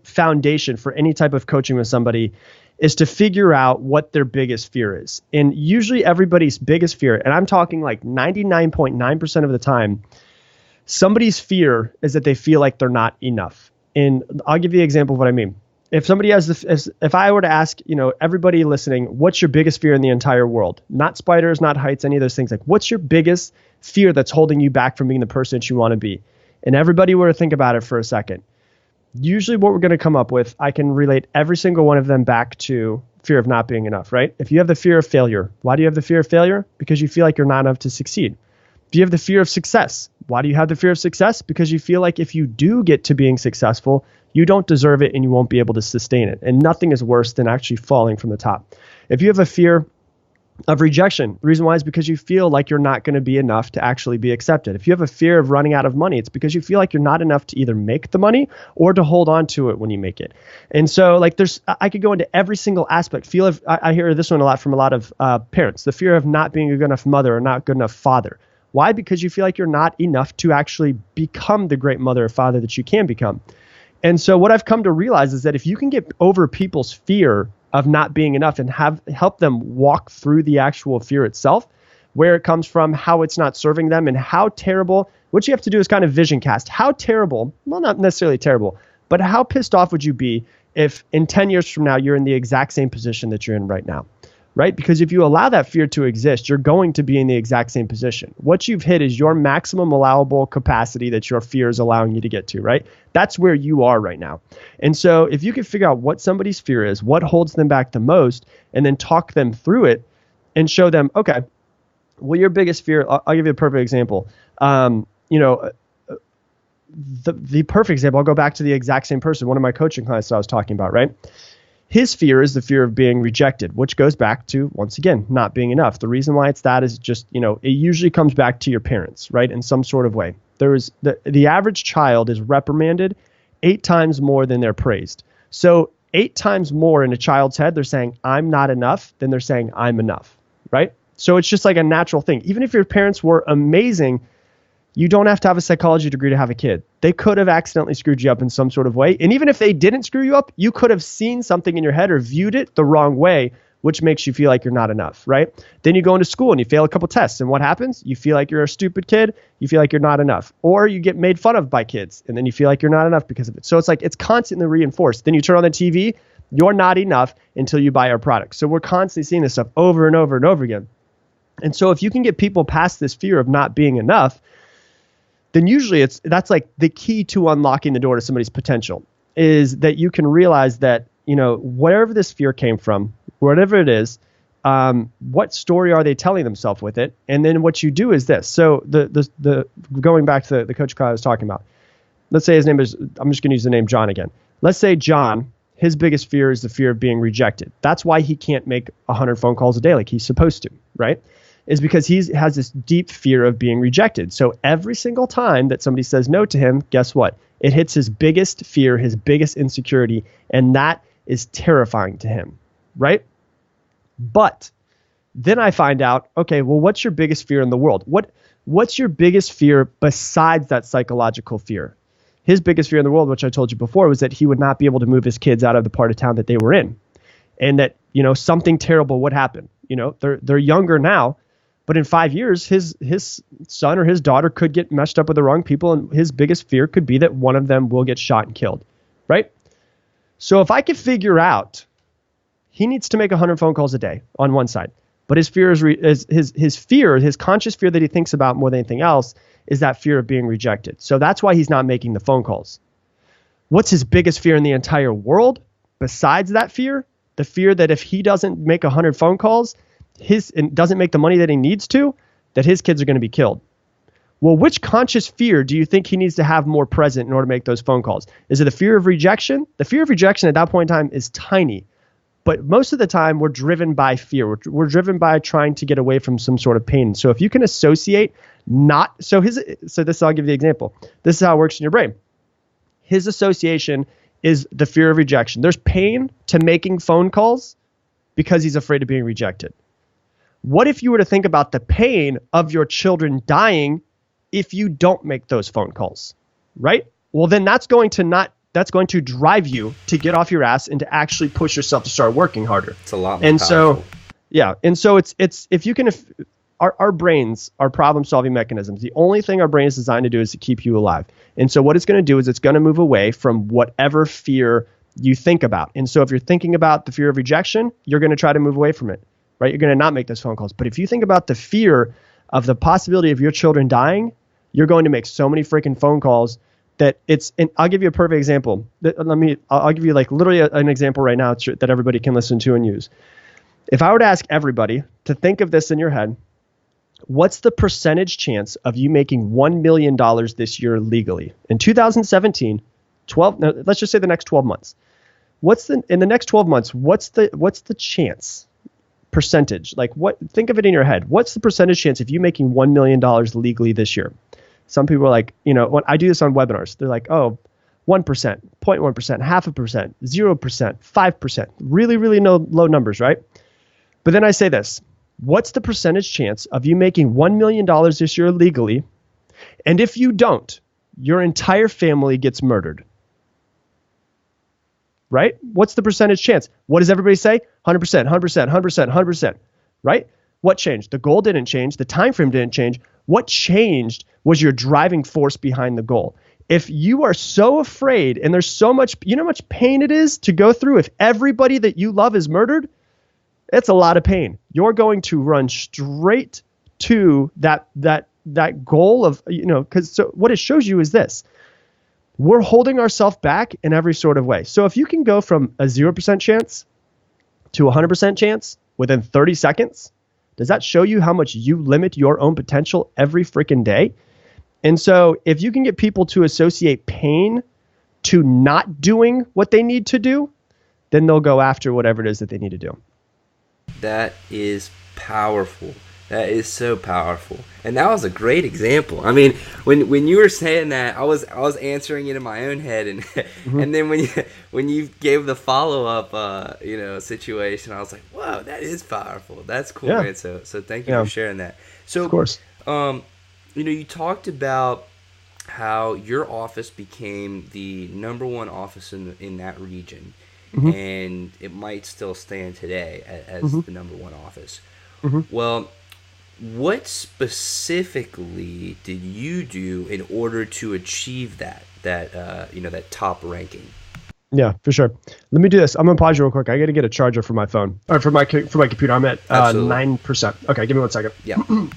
foundation for any type of coaching with somebody is to figure out what their biggest fear is. And usually everybody's biggest fear, and I'm talking like 99.9% of the time, somebody's fear is that they feel like they're not enough. And I'll give you an example of what I mean. If somebody if I were to ask, everybody listening, what's your biggest fear in the entire world? Not spiders, not heights, any of those things. Like, what's your biggest fear that's holding you back from being the person that you want to be? And everybody were to think about it for a second. Usually what we're going to come up with, I can relate every single one of them back to fear of not being enough, right? If you have the fear of failure, why do you have the fear of failure? Because you feel like you're not enough to succeed. If you have the fear of success, why do you have the fear of success? Because you feel like if you do get to being successful, you don't deserve it and you won't be able to sustain it. And nothing is worse than actually falling from the top. If you have a fear of rejection, the reason why is because you feel like you're not going to be enough to actually be accepted. If you have a fear of running out of money, it's because you feel like you're not enough to either make the money or to hold on to it when you make it. And so like I could go into every single aspect. I hear this one a lot from a lot of parents, the fear of not being a good enough mother or not good enough father. Why? Because you feel like you're not enough to actually become the great mother or father that you can become. And so what I've come to realize is that if you can get over people's fear of not being enough and help them walk through the actual fear itself, where it comes from, how it's not serving them, and how terrible, what you have to do is kind of vision cast. How terrible, well, not necessarily terrible, but how pissed off would you be if in 10 years from now, you're in the exact same position that you're in right now, right? Because if you allow that fear to exist, you're going to be in the exact same position. What you've hit is your maximum allowable capacity that your fear is allowing you to get to, right? That's where you are right now. And so if you can figure out what somebody's fear is, what holds them back the most, and then talk them through it and show them, okay, well, your biggest fear, I'll give you a perfect example. The perfect example, I'll go back to the exact same person, one of my coaching clients that I was talking about, right? His fear is the fear of being rejected, which goes back to, once again, not being enough. The reason why it's that is just, it usually comes back to your parents, right? In some sort of way. There is the average child is reprimanded 8 times more than they're praised. So 8 times more in a child's head, they're saying, I'm not enough, than they're saying, I'm enough, right? So it's just like a natural thing. Even if your parents were amazing, you don't have to have a psychology degree to have a kid. They could have accidentally screwed you up in some sort of way. And even if they didn't screw you up, you could have seen something in your head or viewed it the wrong way, which makes you feel like you're not enough, right? Then you go into school and you fail a couple tests. And what happens? You feel like you're a stupid kid. You feel like you're not enough. Or you get made fun of by kids and then you feel like you're not enough because of it. So it's like it's constantly reinforced. Then you turn on the TV, you're not enough until you buy our product. So we're constantly seeing this stuff over and over and over again. And so if you can get people past this fear of not being enough, then usually that's like the key to unlocking the door to somebody's potential, is that you can realize that, wherever this fear came from, whatever it is, what story are they telling themselves with it? And then what you do is this. So the going back to the coach I was talking about, let's say his name is, I'm just going to use the name John again. Let's say John, his biggest fear is the fear of being rejected. That's why he can't make 100 phone calls a day like he's supposed to, right? Is because he has this deep fear of being rejected. So every single time that somebody says no to him, guess what? It hits his biggest fear, his biggest insecurity, and that is terrifying to him, right? But then I find out, okay, well, what's your biggest fear in the world? What's your biggest fear besides that psychological fear? His biggest fear in the world, which I told you before, was that he would not be able to move his kids out of the part of town that they were in. And that something terrible would happen. They're younger now, but in 5 years, his son or his daughter could get messed up with the wrong people, and his biggest fear could be that one of them will get shot and killed, right? So if I could figure out he needs to make 100 phone calls a day on one side, but his fear is his conscious fear that he thinks about more than anything else is that fear of being rejected. So that's why he's not making the phone calls. What's his biggest fear in the entire world besides that fear? The fear that if he doesn't make 100 phone calls, and doesn't make the money that he needs to, that his kids are going to be killed. Well, which conscious fear do you think he needs to have more present in order to make those phone calls? Is it the fear of rejection? The fear of rejection at that point in time is tiny. But most of the time, we're driven by fear. We're driven by trying to get away from some sort of pain. So if you can associate so this, I'll give you the example. This is how it works in your brain. His association is the fear of rejection. There's pain to making phone calls because he's afraid of being rejected. What if you were to think about the pain of your children dying if you don't make those phone calls, right? Well, then that's going to drive you to get off your ass and to actually push yourself to start working harder.
It's a lot more powerful.
Our brains are problem-solving mechanisms. The only thing our brain is designed to do is to keep you alive. And so what it's going to do is it's going to move away from whatever fear you think about. And so if you're thinking about the fear of rejection, you're going to try to move away from it, right? You're going to not make those phone calls. But if you think about the fear of the possibility of your children dying, you're going to make so many freaking phone calls that and I'll give you a perfect example. I'll give you like literally an example right now that everybody can listen to and use. If I were to ask everybody to think of this in your head, what's the percentage chance of you making $1 million this year legally? In 2017, let's just say the next 12 months. In the next 12 months, what's the chance percentage? Think of it in your head. What's the percentage chance of you making $1 million legally this year? Some people are like, when I do this on webinars, they're like, 1%, 0.1%, 0.5%, 0%, 5%, really, really low numbers, right? But then I say this, what's the percentage chance of you making $1 million this year legally? And if you don't, your entire family gets murdered. Right? What's the percentage chance? What does everybody say? 100%, 100%, 100%, 100%. Right? What changed? The goal didn't change. The time frame didn't change. What changed was your driving force behind the goal. If you are so afraid and there's so much, how much pain it is to go through if everybody that you love is murdered? It's a lot of pain. You're going to run straight to that goal of, because what it shows you is this. We're holding ourselves back in every sort of way. So if you can go from a 0% chance to a 100% chance within 30 seconds, does that show you how much you limit your own potential every freaking day? And so if you can get people to associate pain to not doing what they need to do, then they'll go after whatever it is that they need to do.
That is powerful. That is so powerful. And that was a great example. I mean, when you were saying that, I was answering it in my own head, and and then when you gave the follow-up situation, I was like, "Whoa, that is powerful. That's cool, man." So thank you for sharing that. So
of course.
You talked about how your office became the number one office in that region, and it might still stand today as the number one office. Well, what specifically did you do in order to achieve that top ranking?
Yeah, for sure. Let me do this. I'm gonna pause you real quick. I got to get a charger for my phone or for my computer. I'm at 9%. Okay, give me 1 second.
Yeah.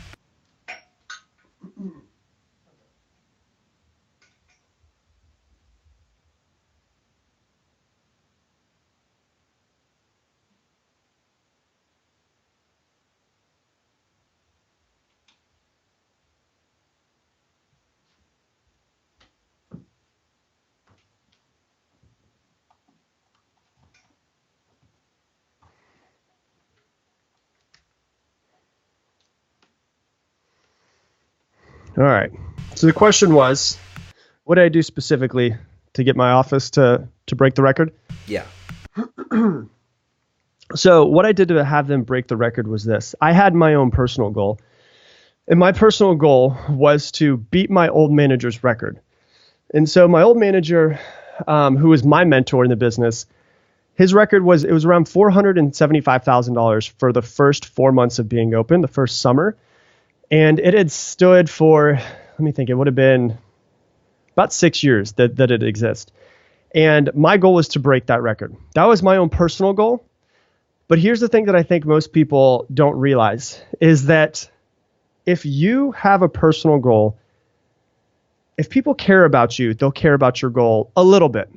All right. So the question was, what did I do specifically to get my office to break the record?
Yeah.
So what I did to have them break the record was this. I had my own personal goal. And my personal goal was to beat my old manager's record. And so my old manager, who was my mentor in the business, His record was, it was around $475,000 for the first 4 months of being open, the first summer. And it had stood for, let me think, it would have been about 6 years that it exists. And my goal was to break that record. That was my own personal goal. But here's the thing that I think most people don't realize is that if you have a personal goal, if people care about you, they'll care about your goal a little bit,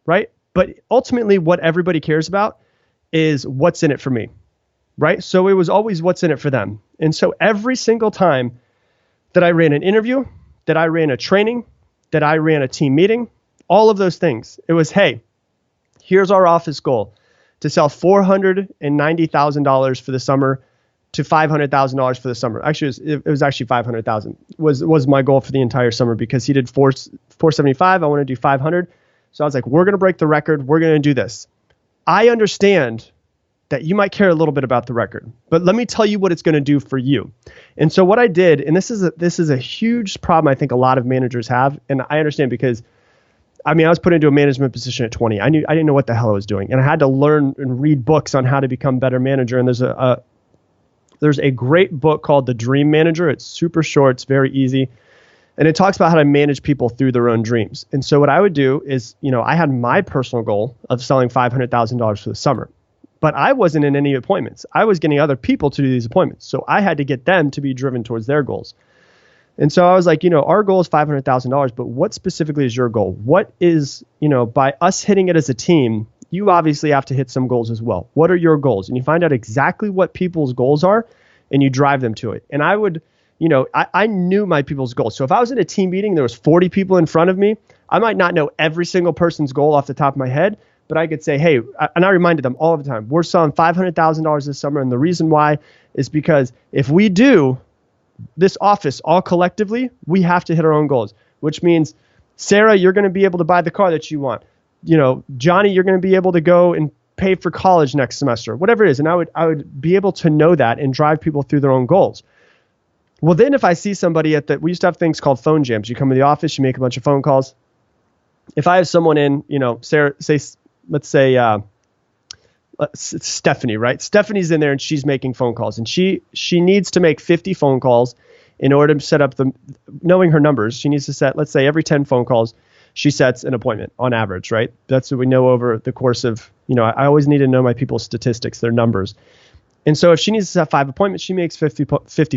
right? But ultimately what everybody cares about is what's in it for me, right? So it was always what's in it for them. And so every single time that I ran an interview, that I ran a training, that I ran a team meeting, all of those things, it was, hey, here's our office goal to sell $490,000 for the summer to $500,000 for the summer. Actually, it was actually $500,000 was my goal for the entire summer, because he did 475. I want to do 500. So I was like, we're going to break the record. We're going to do this. I understand that you might care a little bit about the record, but let me tell you what it's going to do for you. And so what I did, and this is a huge problem I think a lot of managers have, and I understand because I was put into a management position at 20. I didn't know what the hell I was doing, and I had to learn and read books on how to become a better manager. And there's a great book called The Dream Manager. It's super short. It's very easy. And it talks about how to manage people through their own dreams. And so what I would do is, I had my personal goal of selling $500,000 for the summer, but I wasn't in any appointments. I was getting other people to do these appointments. So I had to get them to be driven towards their goals. And so I was like, our goal is $500,000, but what specifically is your goal? What is, by us hitting it as a team, you obviously have to hit some goals as well. What are your goals? And you find out exactly what people's goals are and you drive them to it. And I would, I knew my people's goals. So if I was in a team meeting, there was 40 people in front of me, I might not know every single person's goal off the top of my head, but I could say, hey, and I reminded them all the time, we're selling $500,000 this summer. And the reason why is because if we do this office all collectively, we have to hit our own goals, which means, Sarah, you're going to be able to buy the car that you want. Johnny, you're going to be able to go and pay for college next semester, whatever it is. And I would be able to know that and drive people through their own goals. Well, then if I see somebody we used to have things called phone jams. You come to the office, you make a bunch of phone calls. If I have someone in, Sarah, let's say Stephanie, right? Stephanie's in there and she's making phone calls, and she needs to make 50 phone calls in order to set up knowing her numbers. She needs to set, let's say every 10 phone calls, she sets an appointment on average, right? That's what we know over the course of, I always need to know my people's statistics, their numbers. And so if she needs to set 5 appointments, she makes 50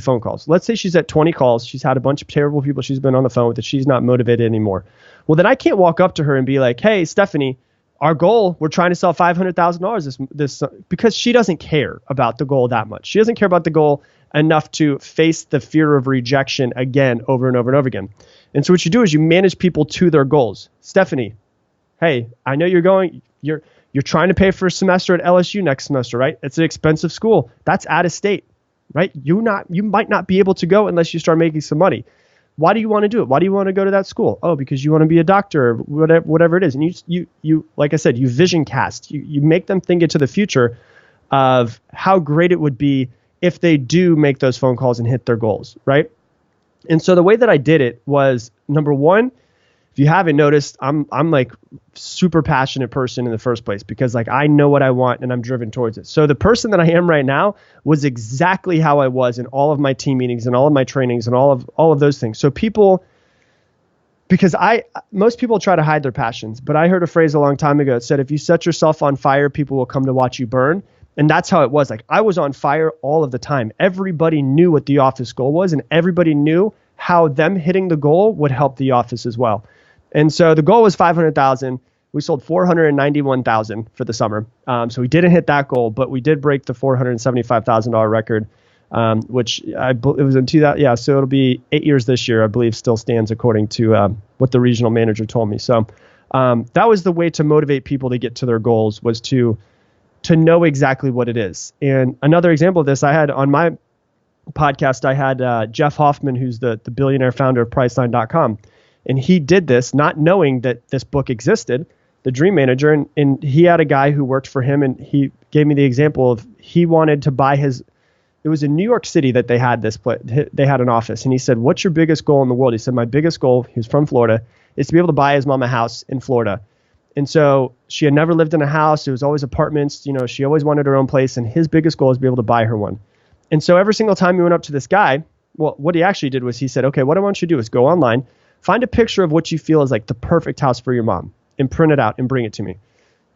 phone calls. Let's say she's at 20 calls. She's had a bunch of terrible people she's been on the phone with that she's not motivated anymore. Well, then I can't walk up to her and be like, hey, Stephanie, our goal, we're trying to sell $500,000 this because she doesn't care about the goal that much. She doesn't care about the goal enough to face the fear of rejection again, over and over and over again. And so what you do is you manage people to their goals. Stephanie, hey, I know you're trying to pay for a semester at LSU next semester, right? It's an expensive school. That's out of state, right? You might not be able to go unless you start making some money. Why do you want to do it? Why do you want to go to that school? Oh, because you want to be a doctor or whatever it is. And you like I said, you vision cast. You make them think into the future of how great it would be if they do make those phone calls and hit their goals, right? And so the way that I did it was, number one, if you haven't noticed, I'm like super passionate person in the first place, because like I know what I want and I'm driven towards it. So the person that I am right now was exactly how I was in all of my team meetings and all of my trainings and all of those things. So most people try to hide their passions, but I heard a phrase a long time ago that said, if you set yourself on fire, people will come to watch you burn. And that's how it was. Like I was on fire all of the time. Everybody knew what the office goal was, and everybody knew how them hitting the goal would help the office as well. And so the goal was 500,000. We sold 491,000 for the summer. So we didn't hit that goal, but we did break the $475,000 record, which it was in 2000. Yeah. So it'll be 8 years this year, I believe, still stands according to what the regional manager told me. So that was the way to motivate people to get to their goals, was to know exactly what it is. And another example of this, I had on my podcast, I had Jeff Hoffman, who's the billionaire founder of Priceline.com. And he did this not knowing that this book existed, The Dream Manager. And he had a guy who worked for him, and he gave me the example of he wanted to buy it was in New York City that they had they had an office. And he said, what's your biggest goal in the world? He said, my biggest goal, he was from Florida, is to be able to buy his mom a house in Florida And so she had never lived in a house. It was always apartments. You know, she always wanted her own place. And his biggest goal was to be able to buy her one. And so every single time he went up to this guy, well, what he actually did was he said, okay, what I want you to do is go online, find a picture of what you feel is like the perfect house for your mom and print it out and bring it to me.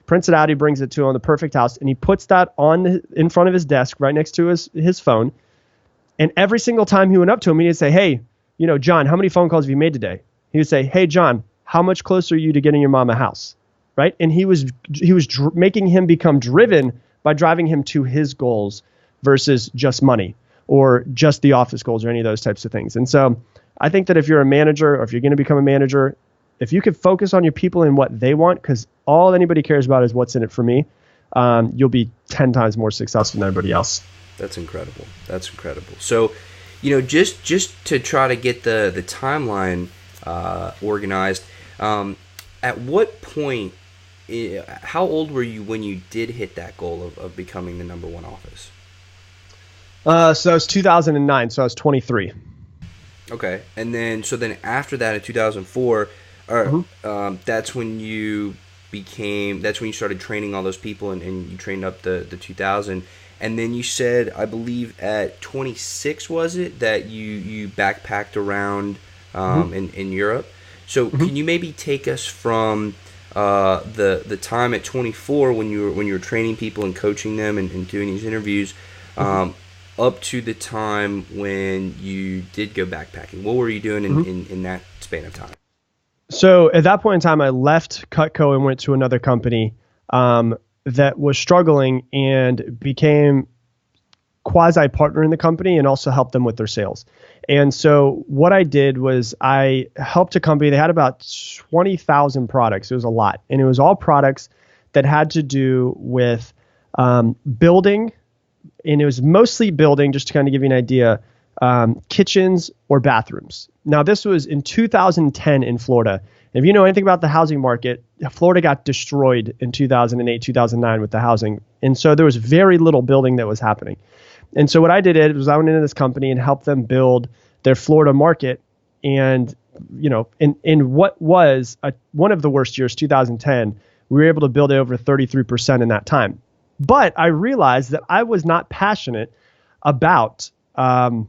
Prints it out. He brings it to him, the perfect house. And he puts that in front of his desk right next to his phone. And every single time he went up to him, he'd say, hey, you know, John, how many phone calls have you made today? He would say, hey, John, how much closer are you to getting your mom a house? Right. And he was making him become driven by driving him to his goals versus just money or just the office goals or any of those types of things. And so I think that if you're a manager or if you're going to become a manager, if you can focus on your people and what they want, because all anybody cares about is what's in it for me, you'll be 10 times more successful than everybody else.
That's incredible. That's incredible. So, you know, just to try to get the timeline organized, at what point, how old were you when you did hit that goal of becoming the number one office?
So it was 2009, so I was 23.
Okay. And then after that in 2004, that's when you started training all those people and you trained up the 2000. And then you said, I believe at 26, was it, that you backpacked around in Europe? So can you maybe take us from the time at 24 when you were training people and coaching them and doing these interviews up to the time when you did go backpacking? What were you doing in that span of time?
So at that point in time, I left Cutco and went to another company that was struggling and became quasi partner in the company and also helped them with their sales. And so what I did was I helped a company. They had about 20,000 products. It was a lot. And it was all products that had to do with building. And it was mostly building, just to kind of give you an idea, kitchens or bathrooms. Now, this was in 2010 in Florida. If you know anything about the housing market, Florida got destroyed in 2008, 2009 with the housing. And so there was very little building that was happening. And so what I did was I went into this company and helped them build their Florida market. And, you know, in what was one of the worst years, 2010, we were able to build it over 33% in that time. But I realized that I was not passionate about, I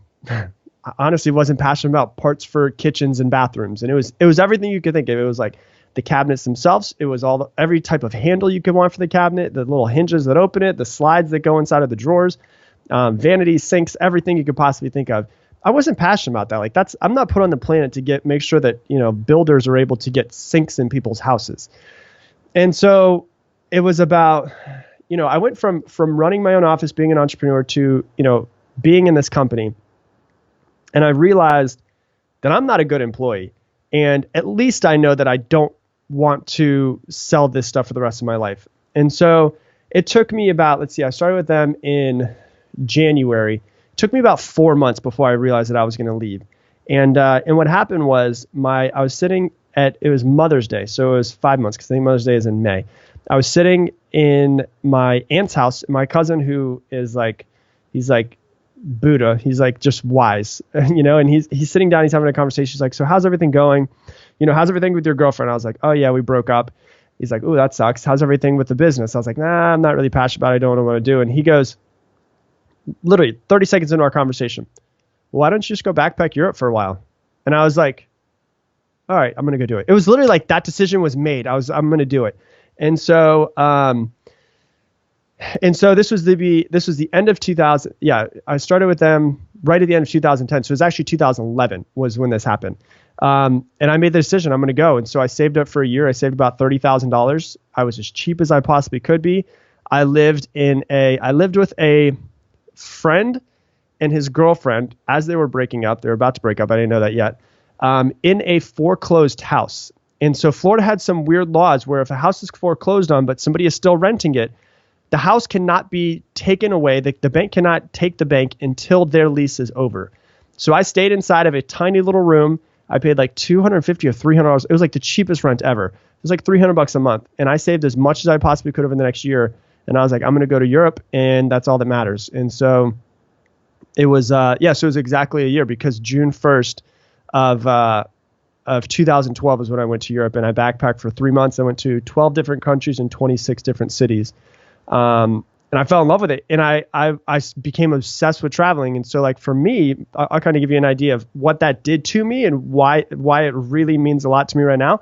honestly wasn't passionate about parts for kitchens and bathrooms. And it was everything you could think of. It was like the cabinets themselves. It was every type of handle you could want for the cabinet, the little hinges that open it, the slides that go inside of the drawers, vanities, sinks, everything you could possibly think of. I wasn't passionate about that. Like I'm not put on the planet to make sure that, you know, builders are able to get sinks in people's houses. And so it was about, you know, I went from running my own office, being an entrepreneur, to, you know, being in this company. And I realized that I'm not a good employee. And at least I know that I don't want to sell this stuff for the rest of my life. And so it took me about, I started with them in January. It took me about 4 months before I realized that I was going to leave. And what happened was I was sitting it was Mother's Day. So it was 5 months because I think Mother's Day is in May. I was sitting in my aunt's house. My cousin, who is he's like Buddha. He's like just wise, you know, and he's sitting down, he's having a conversation. He's like, so how's everything going? You know, how's everything with your girlfriend? I was like, oh yeah, we broke up. He's like, oh, that sucks. How's everything with the business? I was like, nah, I'm not really passionate about it. I don't know what to do. And he goes, literally 30 seconds into our conversation, why don't you just go backpack Europe for a while? And I was like, all right, I'm going to go do it. It was literally like that decision was made. I'm going to do it. And so, this was the end of 2000. Yeah, I started with them right at the end of 2010. So it was actually 2011 was when this happened. And I made the decision, I'm going to go. And so I saved up for a year. I saved about $30,000. I was as cheap as I possibly could be. I lived with a friend and his girlfriend as they were breaking up. They were about to break up. I didn't know that yet. In a foreclosed house. And so Florida had some weird laws where if a house is foreclosed on, but somebody is still renting it, the house cannot be taken away. The bank cannot take the bank until their lease is over. So I stayed inside of a tiny little room. I paid like $250 or $300. It was like the cheapest rent ever. It was like $300 a month. And I saved as much as I possibly could have in the next year. And I was like, I'm going to go to Europe and that's all that matters. And so it was, so it was exactly a year because June 1st of of 2012 is when I went to Europe, and I backpacked for 3 months. I went to 12 different countries and 26 different cities. And I fell in love with it, and I became obsessed with traveling. And so, like, for me, I'll kind of give you an idea of what that did to me and why it really means a lot to me right now,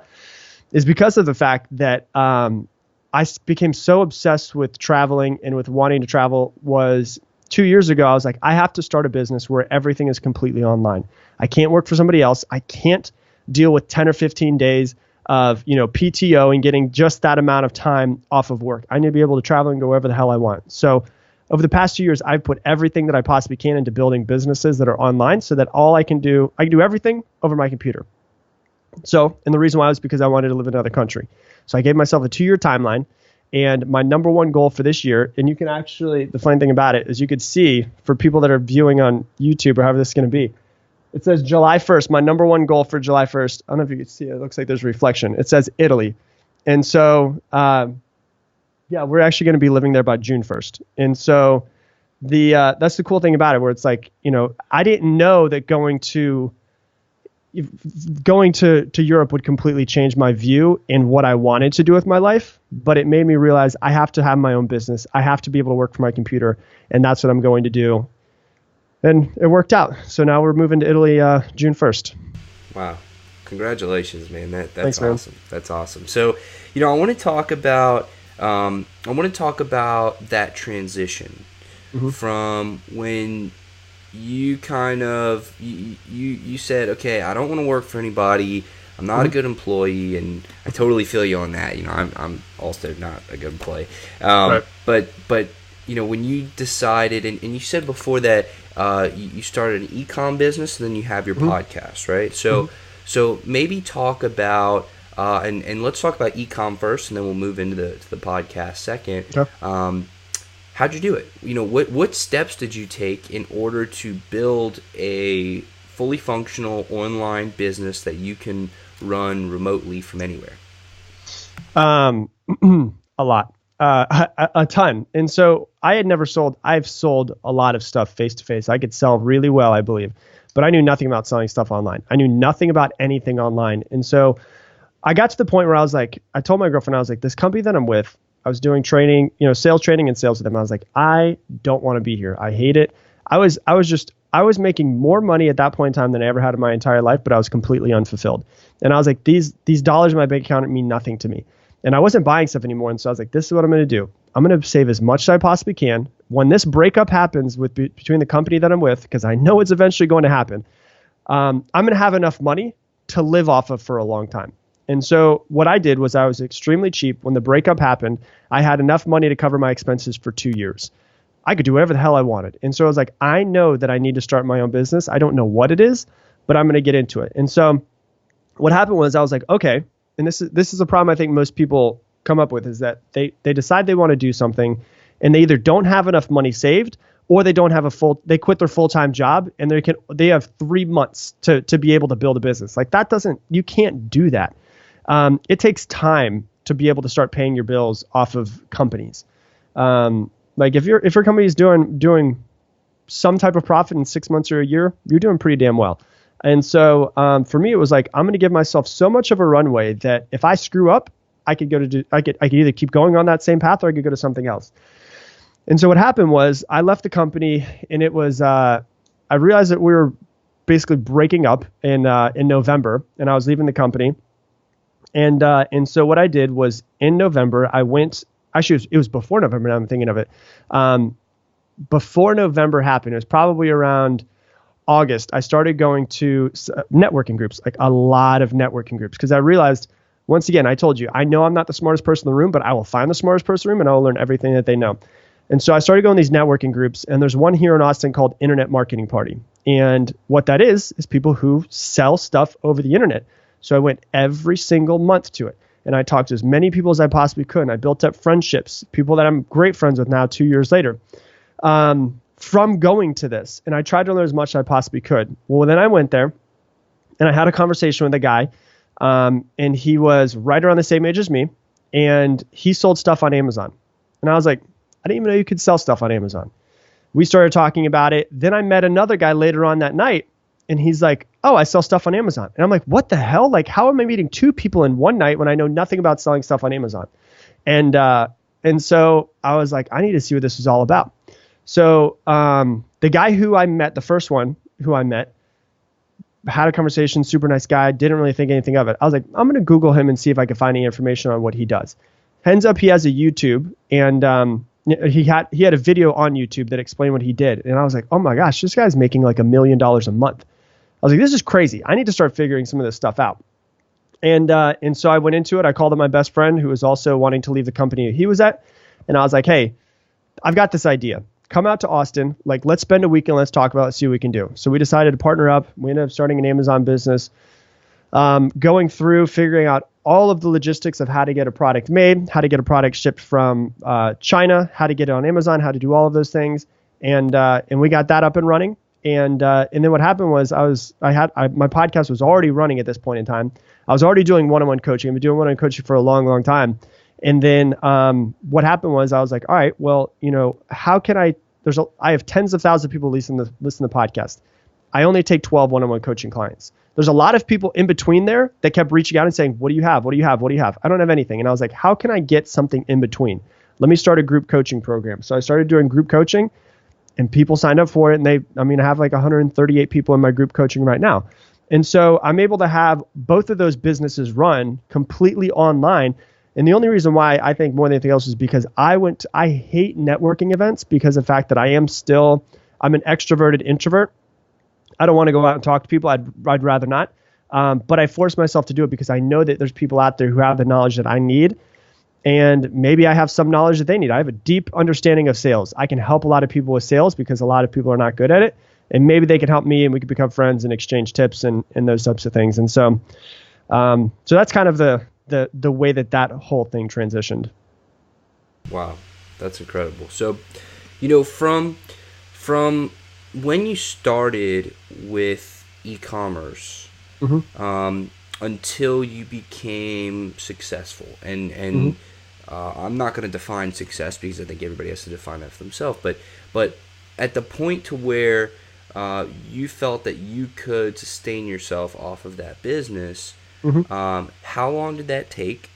is because of the fact that I became so obsessed with traveling and with wanting to travel. Was 2 years ago, I was like, I have to start a business where everything is completely online. I can't work for somebody else. I can't deal with 10 or 15 days of, PTO and getting just that amount of time off of work. I need to be able to travel and go wherever the hell I want. So over the past 2 years, I've put everything that I possibly can into building businesses that are online, so that I can do everything over my computer. So, and the reason why was because I wanted to live in another country. So I gave myself a 2-year timeline, and my number one goal for this year, and you can actually, the funny thing about it is you could see for people that are viewing on YouTube or however this is going to be, it says July 1st, my number one goal for July 1st. I don't know if you can see it. It looks like there's a reflection. It says Italy. And so, we're actually going to be living there by June 1st. And so that's the cool thing about it, where it's like, I didn't know that going to Europe would completely change my view in what I wanted to do with my life. But it made me realize I have to have my own business. I have to be able to work for my computer. And that's what I'm going to do. And it worked out. So now we're moving to Italy June 1st.
Wow. Congratulations, man. That's
Thanks,
awesome.
Man.
That's awesome. So, I want to talk about that transition from when you kind of you said, okay, I don't want to work for anybody. I'm not a good employee, and I totally feel you on that. I'm also not a good employee.
Right.
But when you decided, and you said before that you started an e-com business, and then you have your podcast, right? So maybe talk about and let's talk about e-com first, and then we'll move into the podcast second. Okay. How'd you do it? What steps did you take in order to build a fully functional online business that you can run remotely from anywhere?
A lot. A ton. And so I've sold a lot of stuff face to face. I could sell really well, I believe, but I knew nothing about selling stuff online. I knew nothing about anything online. And so I got to the point where I was like, I told my girlfriend, I was like, this company that I'm with, I was doing training, sales training and sales with them. I was like, I don't want to be here. I hate it. I was making more money at that point in time than I ever had in my entire life, but I was completely unfulfilled. And I was like, these dollars in my bank account mean nothing to me. And I wasn't buying stuff anymore. And so I was like, this is what I'm going to do. I'm going to save as much as I possibly can. When this breakup happens between the company that I'm with, because I know it's eventually going to happen, I'm going to have enough money to live off of for a long time. And so what I did was I was extremely cheap. When the breakup happened, I had enough money to cover my expenses for 2 years. I could do whatever the hell I wanted. And so I was like, I know that I need to start my own business. I don't know what it is, but I'm going to get into it. And so what happened was I was like, okay, and this is a problem I think most people come up with, is that they decide they want to do something, and they either don't have enough money saved, or they don't have they quit their full-time job, and they have 3 months to be able to build a business. Like you can't do that. It takes time to be able to start paying your bills off of companies. Like if your company is doing some type of profit in 6 months or a year, you're doing pretty damn well. And so for me, it was like, I'm going to give myself so much of a runway that if I screw up, I could either keep going on that same path, or I could go to something else. And so what happened was I left the company, and it was I realized that we were basically breaking up in November, and I was leaving the company. And so what I did was in November, I went. Actually, it was before November. Now I'm thinking of it. Before November happened, it was probably around August. I started going to networking groups, like a lot of networking groups, because I realized, once again, I told you, I know I'm not the smartest person in the room, but I will find the smartest person in the room, and I will learn everything that they know. And so I started going to these networking groups, and there's one here in Austin called Internet Marketing Party. And what that is people who sell stuff over the internet. So I went every single month to it. And I talked to as many people as I possibly could. And I built up friendships, people that I'm great friends with now 2 years later, from going to this. And I tried to learn as much as I possibly could. Well, then I went there, and I had a conversation with a guy, and he was right around the same age as me, and he sold stuff on Amazon. And I was like, I didn't even know you could sell stuff on Amazon. We started talking about it. Then I met another guy later on that night, and he's like, oh, I sell stuff on Amazon. And I'm like, what the hell? Like, how am I meeting 2 people in one night when I know nothing about selling stuff on Amazon? And so I was like, I need to see what this is all about. So the guy who I met, the first one who I met, had a conversation, super nice guy, didn't really think anything of it. I was like, I'm going to Google him and see if I can find any information on what he does. Ends up he has a YouTube, and he had a video on YouTube that explained what he did. And I was like, oh my gosh, this guy's making like $1 million a month. I was like, this is crazy. I need to start figuring some of this stuff out. And so I went into it. I called up my best friend who was also wanting to leave the company he was at. And I was like, hey, I've got this idea. Come out to Austin. Like, let's spend a week and let's talk about it, see what we can do. So we decided to partner up. We ended up starting an Amazon business, going through, figuring out all of the logistics of how to get a product made, how to get a product shipped from China, how to get it on Amazon, how to do all of those things. And we got that up and running. And then what happened was my podcast was already running at this point in time. I was already doing one-on-one coaching. I've been doing one-on-one coaching for a long, long time. And then what happened was I was like, all right, well, how can I have tens of thousands of people listen to the podcast. I only take 12 one-on-one coaching clients. There's a lot of people in between there that kept reaching out and saying, what do you have? What do you have? What do you have? I don't have anything. And I was like, how can I get something in between? Let me start a group coaching program. So I started doing group coaching, and people signed up for it. And I have like 138 people in my group coaching right now. And so I'm able to have both of those businesses run completely online. And the only reason why I think more than anything else is because I hate networking events because of the fact that I'm an extroverted introvert. I don't want to go out and talk to people. I'd rather not. But I force myself to do it because I know that there's people out there who have the knowledge that I need. And maybe I have some knowledge that they need. I have a deep understanding of sales. I can help a lot of people with sales because a lot of people are not good at it. And maybe they can help me and we can become friends and exchange tips and those types of things. And so that's kind of the way that whole thing transitioned.
Wow, that's incredible. So, from when you started with e-commerce until you became successful, and I'm not going to define success because I think everybody has to define that for themselves, but at the point to where you felt that you could sustain yourself off of that business, how long did that take?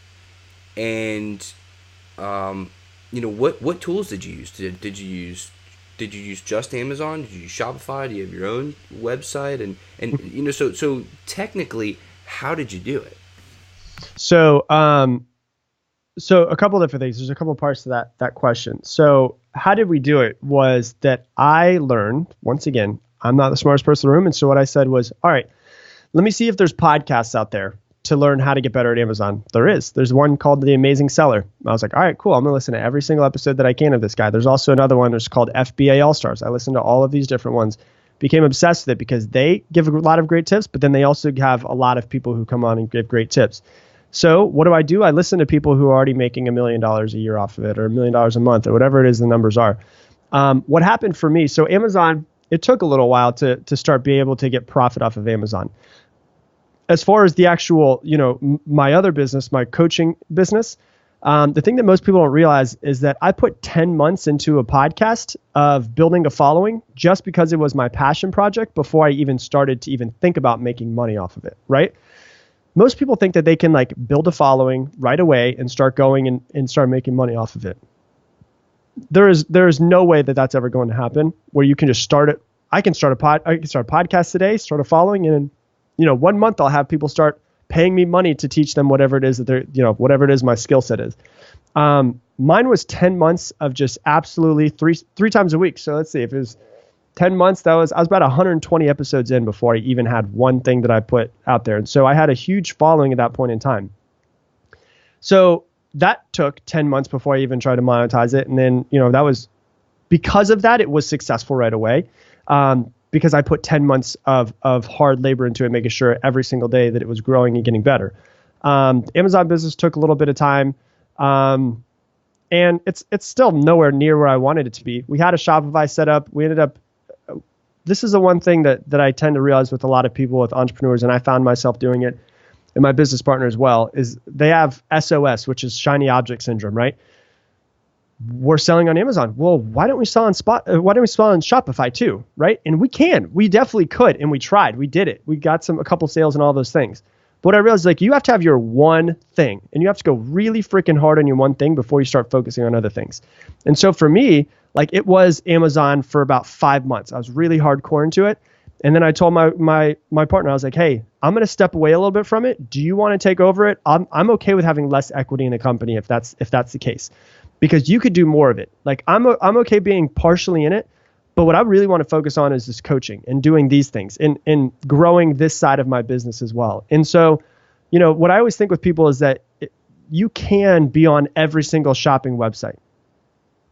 And what tools did you use? Did you use just Amazon? Did you use Shopify? Do you have your own website? And so technically, how did you do it?
So a couple of different things. There's a couple of parts to that question. So how did we do it was that I learned, once again, I'm not the smartest person in the room. And so what I said was, all right, let me see if there's podcasts out there to learn how to get better at Amazon. There's one called The Amazing Seller. I was like, all right, cool. I'm going to listen to every single episode that I can of this guy. There's also another one that's called FBA All-Stars. I listened to all of these different ones, became obsessed with it because they give a lot of great tips, but then they also have a lot of people who come on and give great tips. So what do? I listen to people who are already making $1 million a year off of it, or $1 million a month, or whatever it is the numbers are. What happened for me, so Amazon, it took a little while to start being able to get profit off of Amazon. As far as the actual, my other business, my coaching business, the thing that most people don't realize is that I put 10 months into a podcast of building a following just because it was my passion project before I even started to even think about making money off of it, right? Most people think that they can build a following right away and start going and start making money off of it. There is no way that that's ever going to happen where you can just start it. I can start a podcast today, start a following, and 1 month I'll have people start paying me money to teach them whatever it is that they're, whatever it is my skill set is. Mine was 10 months of just absolutely three times a week. So let's see, if it was 10 months, I was about 120 episodes in before I even had one thing that I put out there. And so I had a huge following at that point in time. So that took 10 months before I even tried to monetize it. And then, that was because of that, it was successful right away. Because I put 10 months of hard labor into it, making sure every single day that it was growing and getting better. Amazon business took a little bit of time. And it's still nowhere near where I wanted it to be. We had a Shopify set up. We ended up, this is the one thing that I tend to realize with a lot of people, with entrepreneurs, and I found myself doing it, and my business partner as well, is they have SOS, which is shiny object syndrome, right? we're selling on Amazon. Well, why don't we sell on why don't we sell on Shopify too? Right. And we definitely could. And we tried, we did it. We got a couple sales and all those things. But what I realized is like, you have to have your one thing and you have to go really freaking hard on your one thing before you start focusing on other things. And so for me, like it was Amazon for about 5 months. I was really hardcore into it. And then I told my partner, I was like, hey, I'm going to step away a little bit from it. Do you want to take over it? I'm okay with having less equity in the company if that's the case, because you could do more of it. Like I'm okay being partially in it, but what I really want to focus on is this coaching and doing these things and growing this side of my business as well. And so, what I always think with people is that you can be on every single shopping website,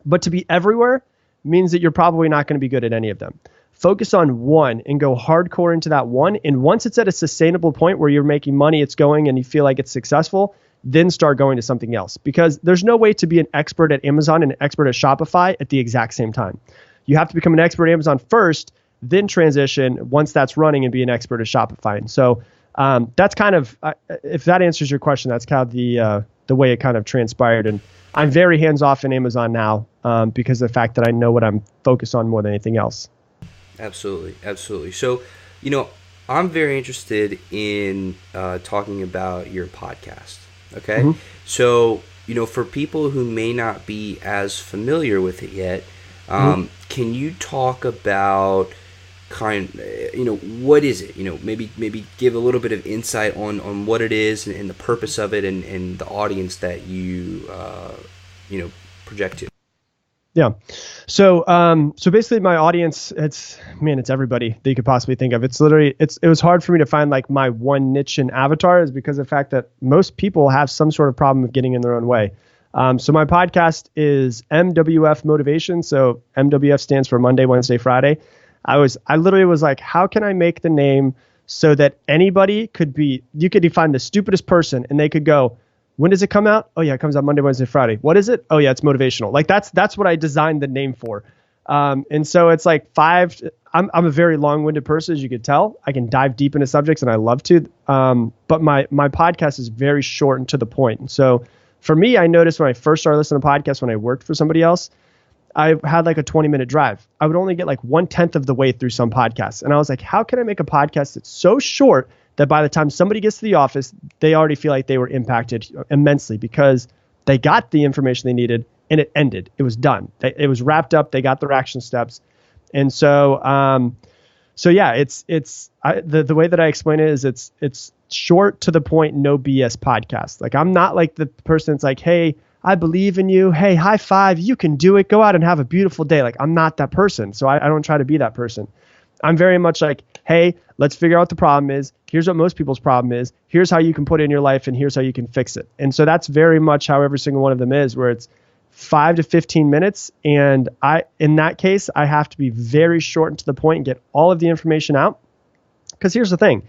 but to be everywhere means that you're probably not going to be good at any of them. Focus on one and go hardcore into that one. And once it's at a sustainable point where you're making money, it's going and you feel like it's successful, then start going to something else, because there's no way to be an expert at Amazon and an expert at Shopify at the exact same time. You have to become an expert at Amazon first, then transition once that's running and be an expert at Shopify. And so that's kind of, if that answers your question, that's kind of the way it kind of transpired. And I'm very hands-off in Amazon now because of the fact that I know what I'm focused on more than anything else.
Absolutely. So, I'm very interested in talking about your podcast. Okay. Mm-hmm. So, for people who may not be as familiar with it yet, can you talk about what is it? Maybe give a little bit of insight on what it is and the purpose of it and the audience that you project to.
Yeah. So basically my audience, it's everybody that you could possibly think of. It's literally, it was hard for me to find like my one niche and avatar, is because of the fact that most people have some sort of problem of getting in their own way. So my podcast is MWF Motivation. So MWF stands for Monday, Wednesday, Friday. I literally was like, how can I make the name so that anybody you could define the stupidest person and they could go, when does it come out? Oh yeah, it comes out Monday, Wednesday, Friday. What is it? Oh yeah, it's motivational. Like that's what I designed the name for. And so it's like I'm a very long-winded person, as you could tell. I can dive deep into subjects and I love to. But my podcast is very short and to the point. And so for me, I noticed when I first started listening to podcasts, when I worked for somebody else, I had like a 20-minute drive. I would only get like 1/10 of the way through some podcasts. And I was like, how can I make a podcast that's so short that by the time somebody gets to the office, they already feel like they were impacted immensely because they got the information they needed and it ended. It was done. It was wrapped up. They got their action steps. And so, yeah, the way that I explain it is it's short to the point, no BS podcast. Like I'm not like the person that's like, hey, I believe in you. Hey, high five. You can do it. Go out and have a beautiful day. Like I'm not that person. So I don't try to be that person. I'm very much like, hey, let's figure out what the problem is. Here's what most people's problem is. Here's how you can put it in your life, and here's how you can fix it. And so that's very much how every single one of them is, where it's 5 to 15 minutes. And in that case, I have to be very short and to the point and get all of the information out. Because here's the thing.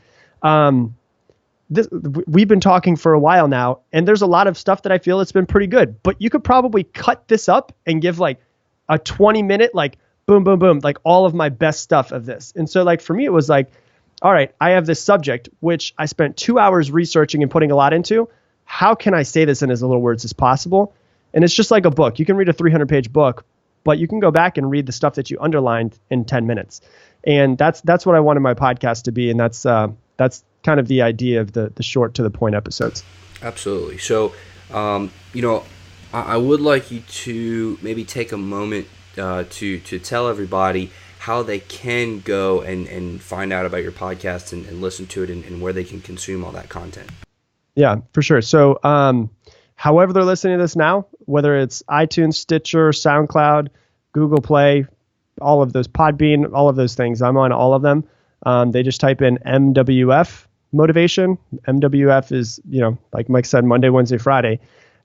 We've been talking for a while now, and there's a lot of stuff that I feel it's been pretty good. But you could probably cut this up and give like a 20-minute, like, boom, boom, boom, like all of my best stuff of this. And so like for me, it was like, all right, I have this subject, which I spent 2 hours researching and putting a lot into. How can I say this in as little words as possible? And it's just like a book. You can read a 300-page book, but you can go back and read the stuff that you underlined in 10 minutes. And that's what I wanted my podcast to be. And that's kind of the idea of the short to the point episodes.
Absolutely. So, I would like you to maybe take a moment to tell everybody how they can go and find out about your podcast and listen to it and where they can consume all that content.
Yeah, for sure. So however they're listening to this now, whether it's iTunes, Stitcher, SoundCloud, Google Play, all of those, Podbean, all of those things, I'm on all of them. They just type in MWF Motivation. MWF is, like Mike said, Monday, Wednesday, Friday.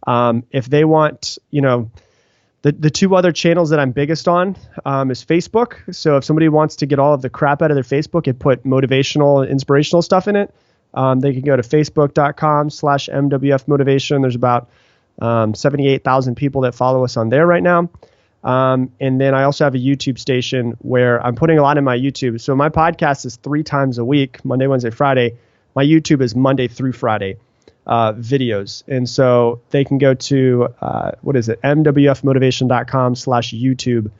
If they want, the two other channels that I'm biggest on is Facebook. So if somebody wants to get all of the crap out of their Facebook and put motivational, inspirational stuff in it, they can go to facebook.com/MWF Motivation. There's about 78,000 people that follow us on there right now. And then I also have a YouTube station where I'm putting a lot in my YouTube. So my podcast is 3 times a week, Monday, Wednesday, Friday. My YouTube is Monday through Friday. videos. And so they can go to, mwfmotivation.com/YouTube,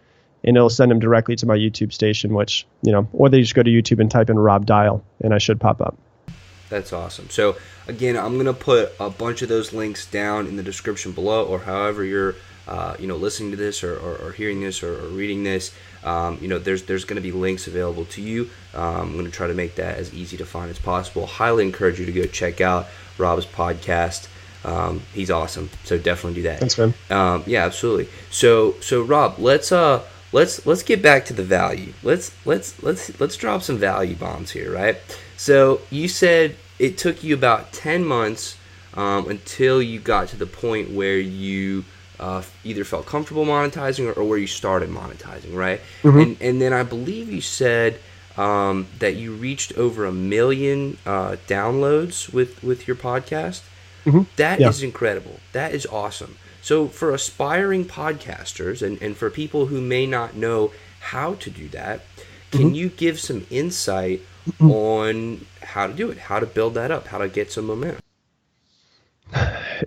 and it'll send them directly to my YouTube station, which, or they just go to YouTube and type in Rob Dial, and I should pop up.
That's awesome. So again, I'm going to put a bunch of those links down in the description below, or however you're, listening to this or hearing this or reading this. There's going to be links available to you. I'm going to try to make that as easy to find as possible. Highly encourage you to go check out Rob's podcast. He's awesome. So definitely do that.
Thanks, man.
Yeah, absolutely. So Rob, let's get back to the value. Let's drop some value bombs here, right? So you said it took you about 10 months until you got to the point where you either felt comfortable monetizing or where you started monetizing, right? Mm-hmm. And then I believe you said that you reached over 1 million downloads with your podcast. Mm-hmm. That is incredible. That is awesome. So for aspiring podcasters and for people who may not know how to do that, can you give some insight on how to do it, how to build that up, how to get some momentum?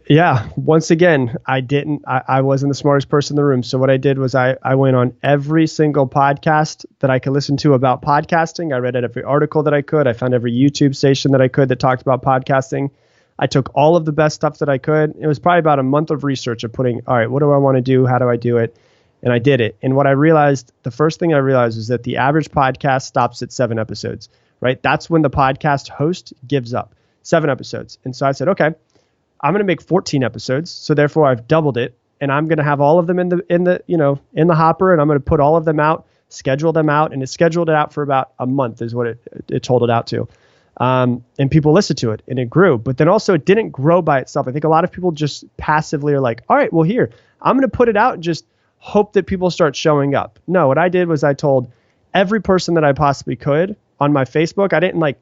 Yeah. Once again, I wasn't the smartest person in the room. So what I did was I went on every single podcast that I could listen to about podcasting. I read every article that I could. I found every YouTube station that I could that talked about podcasting. I took all of the best stuff that I could. It was probably about a month of research of putting, all right, what do I want to do? How do I do it? And I did it. And what I realized, the first thing I realized is that the average podcast stops at 7 episodes, right? That's when the podcast host gives up, 7 episodes. And so I said, okay, I'm going to make 14 episodes. So therefore I've doubled it, and I'm going to have all of them in the hopper, and I'm going to put all of them out, schedule them out. And it scheduled it out for about a month is what it told it out to. And people listened to it, and it grew. But then also it didn't grow by itself. I think a lot of people just passively are like, all right, well, here, I'm going to put it out and just hope that people start showing up. No, what I did was I told every person that I possibly could on my Facebook. I didn't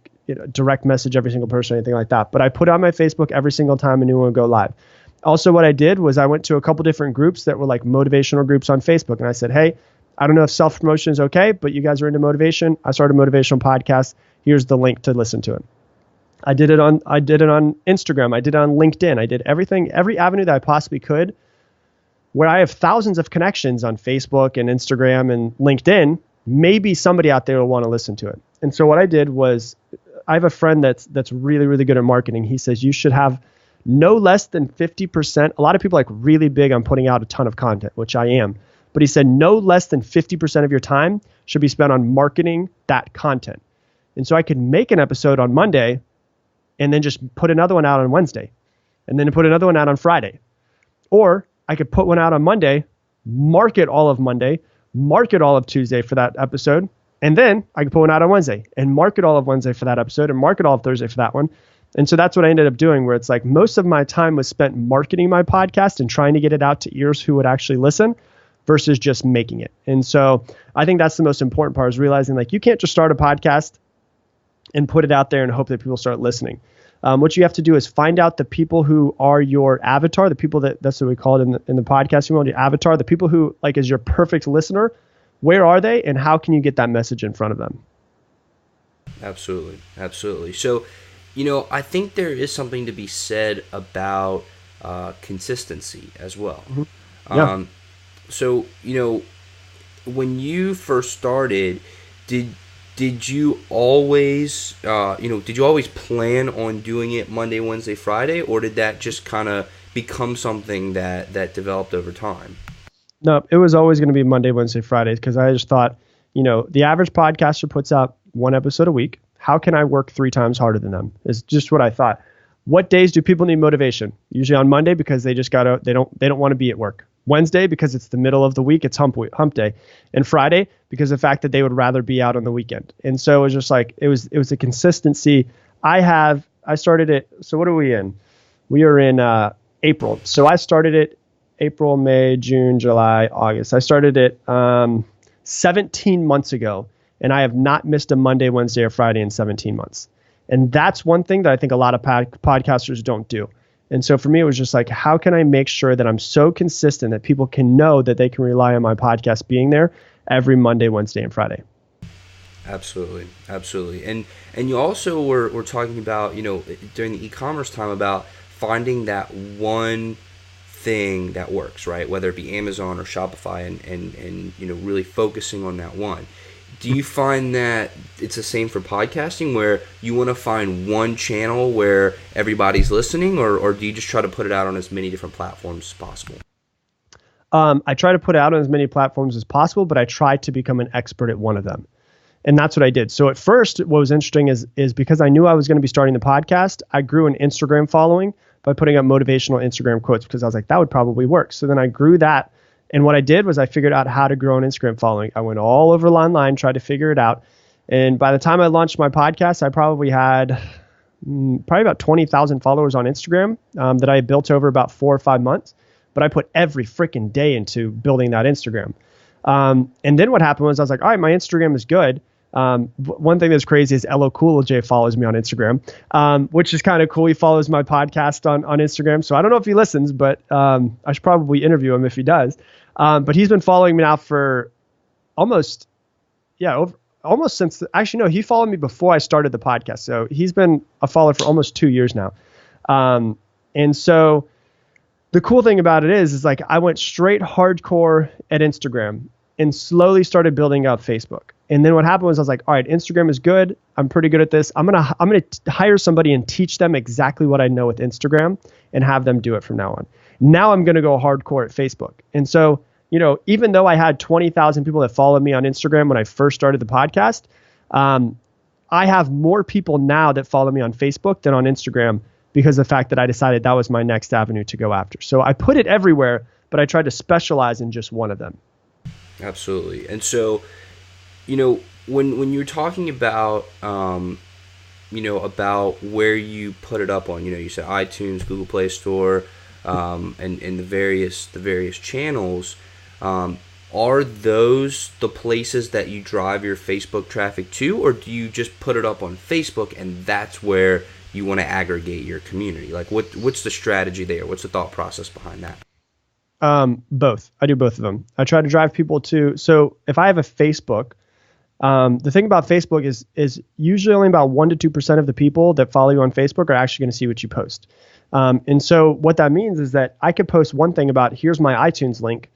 direct message every single person or anything like that, but I put on my Facebook every single time a new one would go live. Also, what I did was I went to a couple different groups that were like motivational groups on Facebook. And I said, hey, I don't know if self-promotion is okay, but you guys are into motivation. I started a motivational podcast. Here's the link to listen to it. I did it on Instagram. I did it on LinkedIn. I did everything, every avenue that I possibly could, where I have thousands of connections on Facebook and Instagram and LinkedIn. Maybe somebody out there will want to listen to it. And so what I did was, I have a friend that's really, really good at marketing. He says you should have no less than 50%. A lot of people are really big on putting out a ton of content, which I am. But he said no less than 50% of your time should be spent on marketing that content. And so I could make an episode on Monday and then just put another one out on Wednesday and then put another one out on Friday. Or I could put one out on Monday, market all of Monday, market all of Tuesday for that episode. And then I could put one out on Wednesday and market all of Wednesday for that episode and market all of Thursday for that one. And so that's what I ended up doing, where it's like most of my time was spent marketing my podcast and trying to get it out to ears who would actually listen versus just making it. And so I think that's the most important part, is realizing you can't just start a podcast and put it out there and hope that people start listening. What you have to do is find out the people who are your avatar, the people that's what we call it in the podcasting world, your avatar, the people who is your perfect listener. Where are they, and how can you get that message in front of them?
Absolutely. Absolutely. So, I think there is something to be said about consistency as well. Mm-hmm. Yeah. So, when you first started, did you always, plan on doing it Monday, Wednesday, Friday, or did that just kind of become something that developed over time?
No, it was always going to be Monday, Wednesday, Fridays, because I just thought, the average podcaster puts out 1 episode a week. How can I work 3 times harder than them? Is just what I thought. What days do people need motivation? Usually on Monday, because they just they don't want to be at work. Wednesday, because it's the middle of the week, it's hump day. And Friday, because of the fact that they would rather be out on the weekend. And so it was just it was a consistency. I started it. So what are we in? We are in April. So I started it April, May, June, July, August. I started it 17 months ago, and I have not missed a Monday, Wednesday, or Friday in 17 months. And that's one thing that I think a lot of podcasters don't do. And so for me, it was just how can I make sure that I'm so consistent that people can know that they can rely on my podcast being there every Monday, Wednesday, and Friday?
Absolutely. Absolutely. And you also were talking about, during the e-commerce time about finding that one thing that works, right? Whether it be Amazon or Shopify, and really focusing on that one. Do you find that it's the same for podcasting, where you want to find one channel where everybody's listening, or do you just try to put it out on as many different platforms as possible?
I try to put it out on as many platforms as possible, but I try to become an expert at one of them. And that's what I did. So at first, what was interesting is because I knew I was going to be starting the podcast, I grew an Instagram following by putting up motivational Instagram quotes, because I was like, that would probably work. So then I grew that. And what I did was I figured out how to grow an Instagram following. I went all over online, tried to figure it out. And by the time I launched my podcast, I probably had about 20,000 followers on Instagram that I built over about 4 or 5 months. But I put every freaking day into building that Instagram. And then what happened was I was like, all right, my Instagram is good. One thing that's crazy is LO Cool J follows me on Instagram, which is kind of cool. He follows my podcast on Instagram. So I don't know if he listens, but I should probably interview him if he does. But he's been following me now for almost since, actually, no, he followed me before I started the podcast. So he's been a follower for almost 2 years now. And so the cool thing about it is like I went straight hardcore at Instagram and slowly started building out Facebook. And then what happened was I was like, all right, Instagram is good. I'm pretty good at this. I'm gonna hire somebody and teach them exactly what I know with Instagram and have them do it from now on. Now I'm gonna go hardcore at Facebook. And so, even though I had 20,000 people that followed me on Instagram when I first started the podcast, I have more people now that follow me on Facebook than on Instagram, because of the fact that I decided that was my next avenue to go after. So I put it everywhere, but I tried to specialize in just one of them.
Absolutely. And so, when you're talking about, about where you put it up on, you said iTunes, Google Play Store, and the various channels, are those the places that you drive your Facebook traffic to, or do you just put it up on Facebook and that's where you want to aggregate your community? Like what's the strategy there? What's the thought process behind that?
Both. I do both of them. I try to drive people to, so if I have a Facebook, the thing about Facebook is usually only about 1% to 2% of the people that follow you on Facebook are actually going to see what you post. And so what that means is that I could post one thing about here's my iTunes link,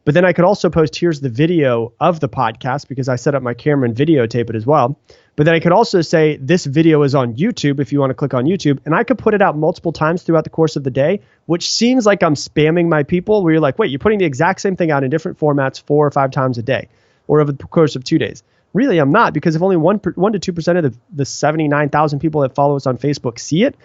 but then I could also post here's the video of the podcast, because I set up my camera and videotape it as well. But then I could also say this video is on YouTube if you want to click on YouTube, and I could put it out multiple times throughout the course of the day, which seems like I'm spamming my people, where you're like, wait, you're putting the exact same thing out in different formats 4 or 5 times a day or over the course of 2 days. Really, I'm not, because if only 1 to 2% of the 79,000 people that follow us on Facebook see it,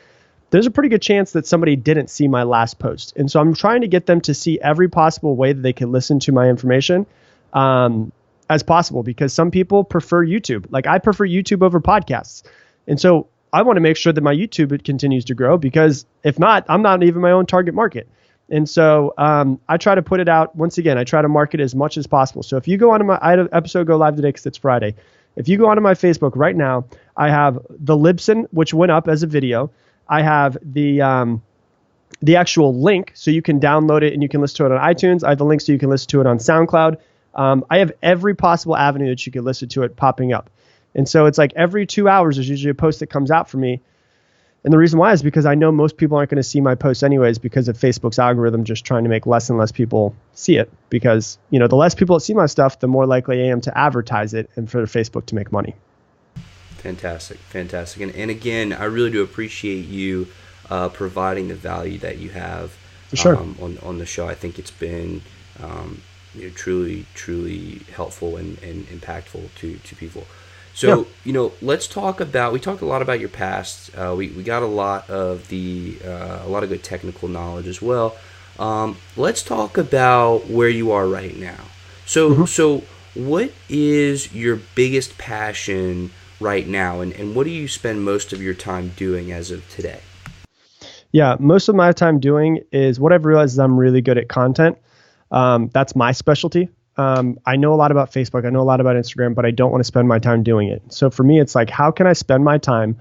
there's a pretty good chance that somebody didn't see my last post. And so I'm trying to get them to see every possible way that they can listen to my information as possible, because some people prefer YouTube. Like I prefer YouTube over podcasts. And so I want to make sure that my YouTube continues to grow, because if not, I'm not even my own target market. And so I try to put it out. Once again, I try to market as much as possible. So if you go onto my episode go live today because it's Friday. If you go onto my Facebook right now, I have the Libsyn, which went up as a video. I have the actual link, so you can download it and you can listen to it on iTunes. I have the link so you can listen to it on SoundCloud. I have every possible avenue that you could listen to it popping up. And so it's like every 2 hours there's usually a post that comes out for me. And the reason why is because I know most people aren't going to see my posts anyways, because of Facebook's algorithm just trying to make less and less people see it. Because, the less people that see my stuff, the more likely I am to advertise it and for Facebook to make money.
Fantastic. And again, I really do appreciate you providing the value that you have on the show. I think it's been truly helpful and impactful to people. So, let's talk about, we talked a lot about your past. We got a lot of good technical knowledge as well. Let's talk about where you are right now. So what is your biggest passion right now, and what do you spend most of your time doing as of today?
Yeah, most of my time doing is what I've realized is I'm really good at content. That's my specialty. I know a lot about Facebook. I know a lot about Instagram, but I don't want to spend my time doing it. So for me, it's like, how can I spend my time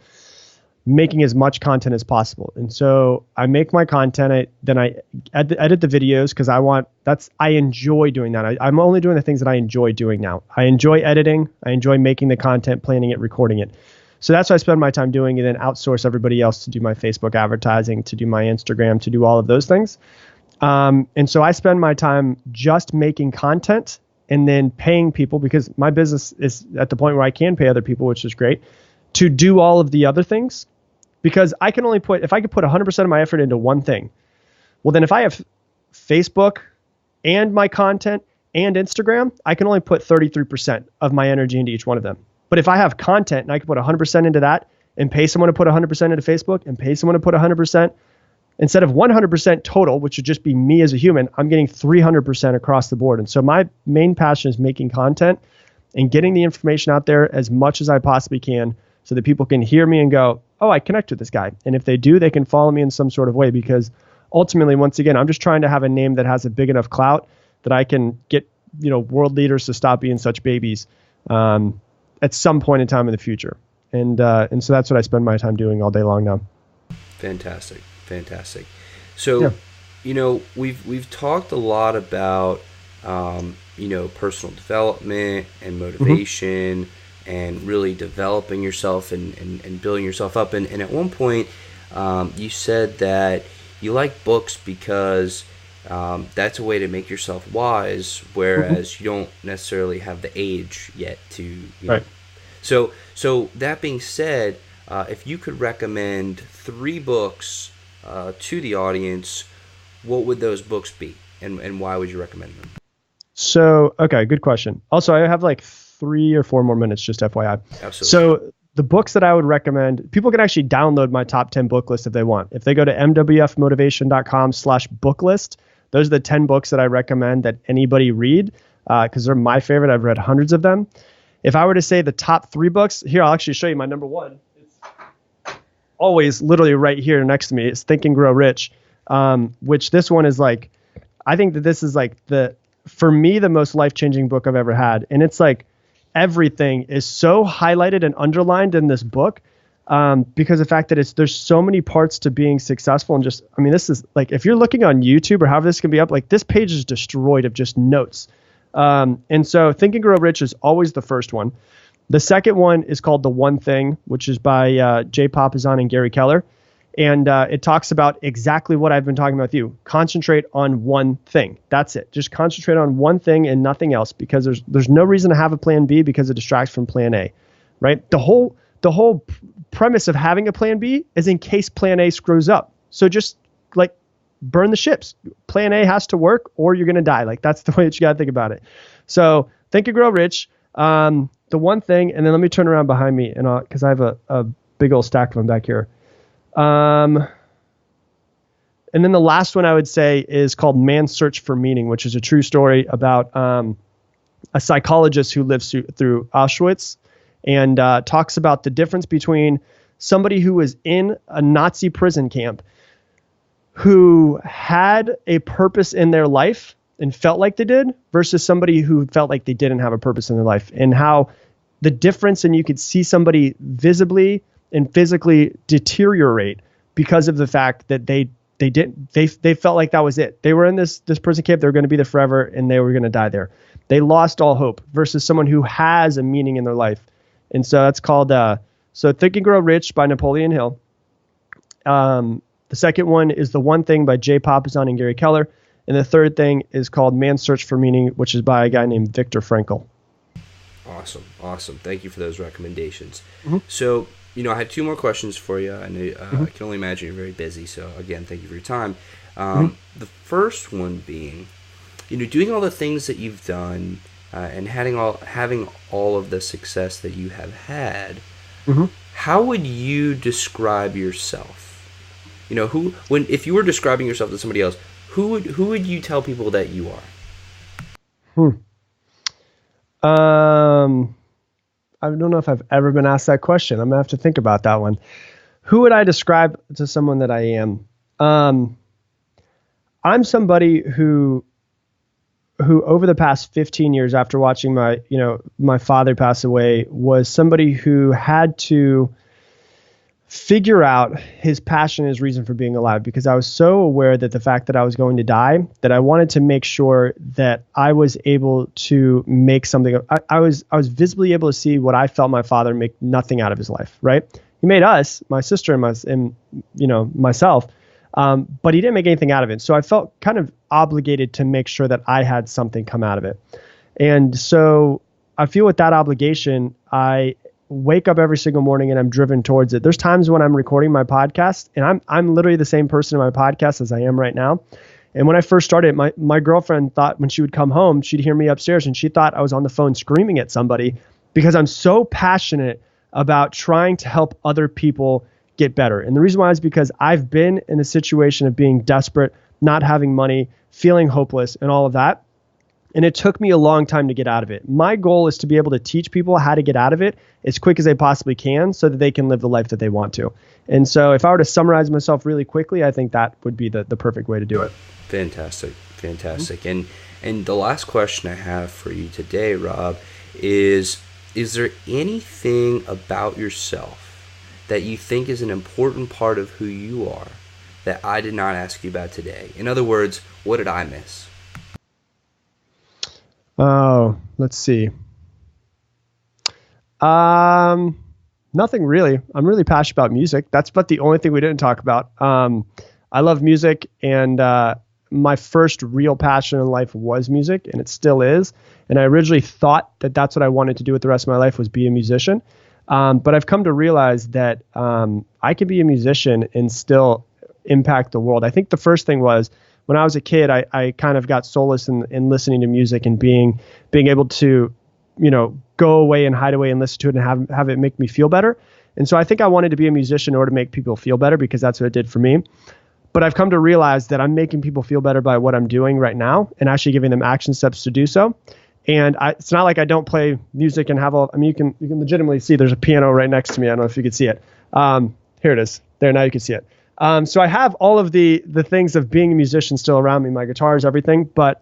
making as much content as possible? And so I make my content. Then I edit the videos because I enjoy doing that. I'm only doing the things that I enjoy doing now. I enjoy editing. I enjoy making the content, planning it, recording it. So that's what I spend my time doing, and then outsource everybody else to do my Facebook advertising, to do my Instagram, to do all of those things. And so I spend my time just making content and then paying people, because my business is at the point where I can pay other people, which is great, to do all of the other things. Because I can only if I could put 100% of my effort into one thing, well, then if I have Facebook and my content and Instagram, I can only put 33% of my energy into each one of them. But if I have content and I can put 100% into that and pay someone to put 100% into Facebook and pay someone to put 100%, instead of 100% total, which would just be me as a human, I'm getting 300% across the board. And so my main passion is making content and getting the information out there as much as I possibly can so that people can hear me and go, oh, I connect with this guy. And if they do, they can follow me in some sort of way, because ultimately, once again, I'm just trying to have a name that has a big enough clout that I can get, world leaders to stop being such babies at some point in time in the future. And so that's what I spend my time doing all day long now.
Fantastic. So, we've talked a lot about, personal development and motivation and really developing yourself and building yourself up. And at one point, you said that you like books because that's a way to make yourself wise, whereas you don't necessarily have the age yet to.
Right.
So that being said, if you could recommend 3 books to the audience, what would those books be, and why would you recommend them?
So, okay, good question. Also, I have like 3 or 4 more minutes, just FYI.
Absolutely.
So the books that I would recommend, people can actually download my top 10 book list if they want. If they go to mwfmotivation.com/book list, those are the 10 books that I recommend that anybody read, because they're my favorite. I've read hundreds of them. If I were to say the top 3 books, here, I'll actually show you my number 1. It's always literally right here next to me. It's Think and Grow Rich, which this one is like, I think that this is like for me, the most life-changing book I've ever had. And it's like, everything is so highlighted and underlined in this book, because of the fact that there's so many parts to being successful. And just, this is like, if you're looking on YouTube or however this can be up, like this page is destroyed of just notes. And so Think and Grow Rich is always the first one. The second one is called The One Thing, which is by Jay Papasan and Gary Keller. And it talks about exactly what I've been talking about with you. Concentrate on one thing. That's it. Just concentrate on one thing and nothing else, because there's no reason to have a plan B, because it distracts from plan A, right? The whole premise of having a plan B is in case plan A screws up. So just like burn the ships. Plan A has to work or you're going to die. Like that's the way that you got to think about it. So Think and Grow Rich, The One Thing, and then let me turn around behind me and because I have a big old stack of them back here. And then the last one I would say is called Man's Search for Meaning, which is a true story about a psychologist who lives through Auschwitz, and talks about the difference between somebody who was in a Nazi prison camp who had a purpose in their life and felt like they did, versus somebody who felt like they didn't have a purpose in their life, and how the difference, and you could see somebody visibly and physically deteriorate because of the fact that they felt like that was it. They were in this prison camp. They were going to be there forever and they were going to die there. They lost all hope, versus someone who has a meaning in their life. And so that's called, so Think and Grow Rich by Napoleon Hill. The second one is The One Thing by Jay Papasan and Gary Keller. And the third thing is called Man's Search for Meaning, which is by a guy named Viktor Frankl.
Awesome. Thank you for those recommendations. Mm-hmm. So, I had 2 more questions for you. I know I can only imagine you're very busy. So again, thank you for your time. The first one being, doing all the things that you've done and having all of the success that you have had, how would you describe yourself? If you were describing yourself to somebody else, who would you tell people that you are?
I don't know if I've ever been asked that question. I'm gonna have to think about that one. Who would I describe to someone that I am? I'm somebody who over the past 15 years, after watching my father pass away, was somebody who had to figure out his passion, his reason for being alive, because I was so aware that the fact that I was going to die, that I wanted to make sure that I was able to make something. I was visibly able to see what I felt my father make nothing out of his life, right? He made us, my sister and myself, but he didn't make anything out of it. So I felt kind of obligated to make sure that I had something come out of it. And so I feel with that obligation, I wake up every single morning and I'm driven towards it. There's times when I'm recording my podcast and I'm literally the same person in my podcast as I am right now. And when I first started, my girlfriend thought when she would come home, she'd hear me upstairs and she thought I was on the phone screaming at somebody, because I'm so passionate about trying to help other people get better. And the reason why is because I've been in a situation of being desperate, not having money, feeling hopeless and all of that. And it took me a long time to get out of it. My goal is to be able to teach people how to get out of it as quick as they possibly can so that they can live the life that they want to. And so if I were to summarize myself really quickly, I think that would be the perfect way to do it.
Fantastic. Mm-hmm. And the last question I have for you today, Rob, is there anything about yourself that you think is an important part of who you are that I did not ask you about today? In other words, what did I miss?
Oh, let's see. Nothing really. I'm really passionate about music. That's about the only thing we didn't talk about. I love music, and my first real passion in life was music, and it still is. And I originally thought that that's what I wanted to do with the rest of my life, was be a musician. But I've come to realize that I can be a musician and still impact the world. I think the first thing was, when I was a kid, I kind of got solace in listening to music and being able to, go away and hide away and listen to it and have it make me feel better. And so I think I wanted to be a musician in order to make people feel better, because that's what it did for me. But I've come to realize that I'm making people feel better by what I'm doing right now and actually giving them action steps to do so. And it's not like I don't play music and have you can legitimately see there's a piano right next to me. I don't know if you can see it. Here it is. There, now you can see it. So I have all of the things of being a musician still around me, my guitars, everything, but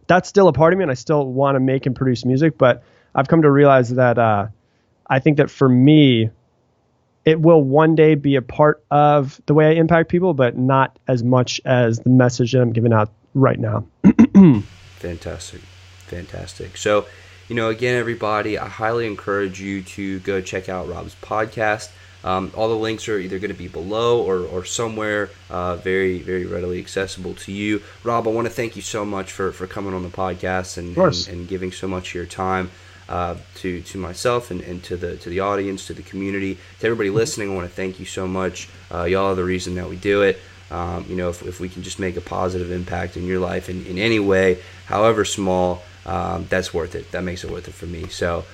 that's still a part of me, and I still want to make and produce music. But I've come to realize that I think that for me, it will one day be a part of the way I impact people, but not as much as the message that I'm giving out right now.
Fantastic. So, again, everybody, I highly encourage you to go check out Rob's podcast. All the links are either going to be below or somewhere very, very readily accessible to you. Rob, I want to thank you so much for coming on the podcast and giving so much of your time to myself and to the audience, to the community, to everybody listening. I want to thank you so much. Y'all are the reason that we do it. If we can just make a positive impact in your life in any way, however small, that's worth it. That makes it worth it for me. So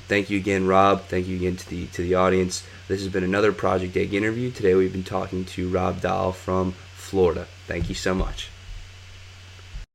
thank you again, Rob. Thank you again to the audience. This has been another Project Egg interview. Today we've been talking to Rob Dahl from Florida. Thank you so much.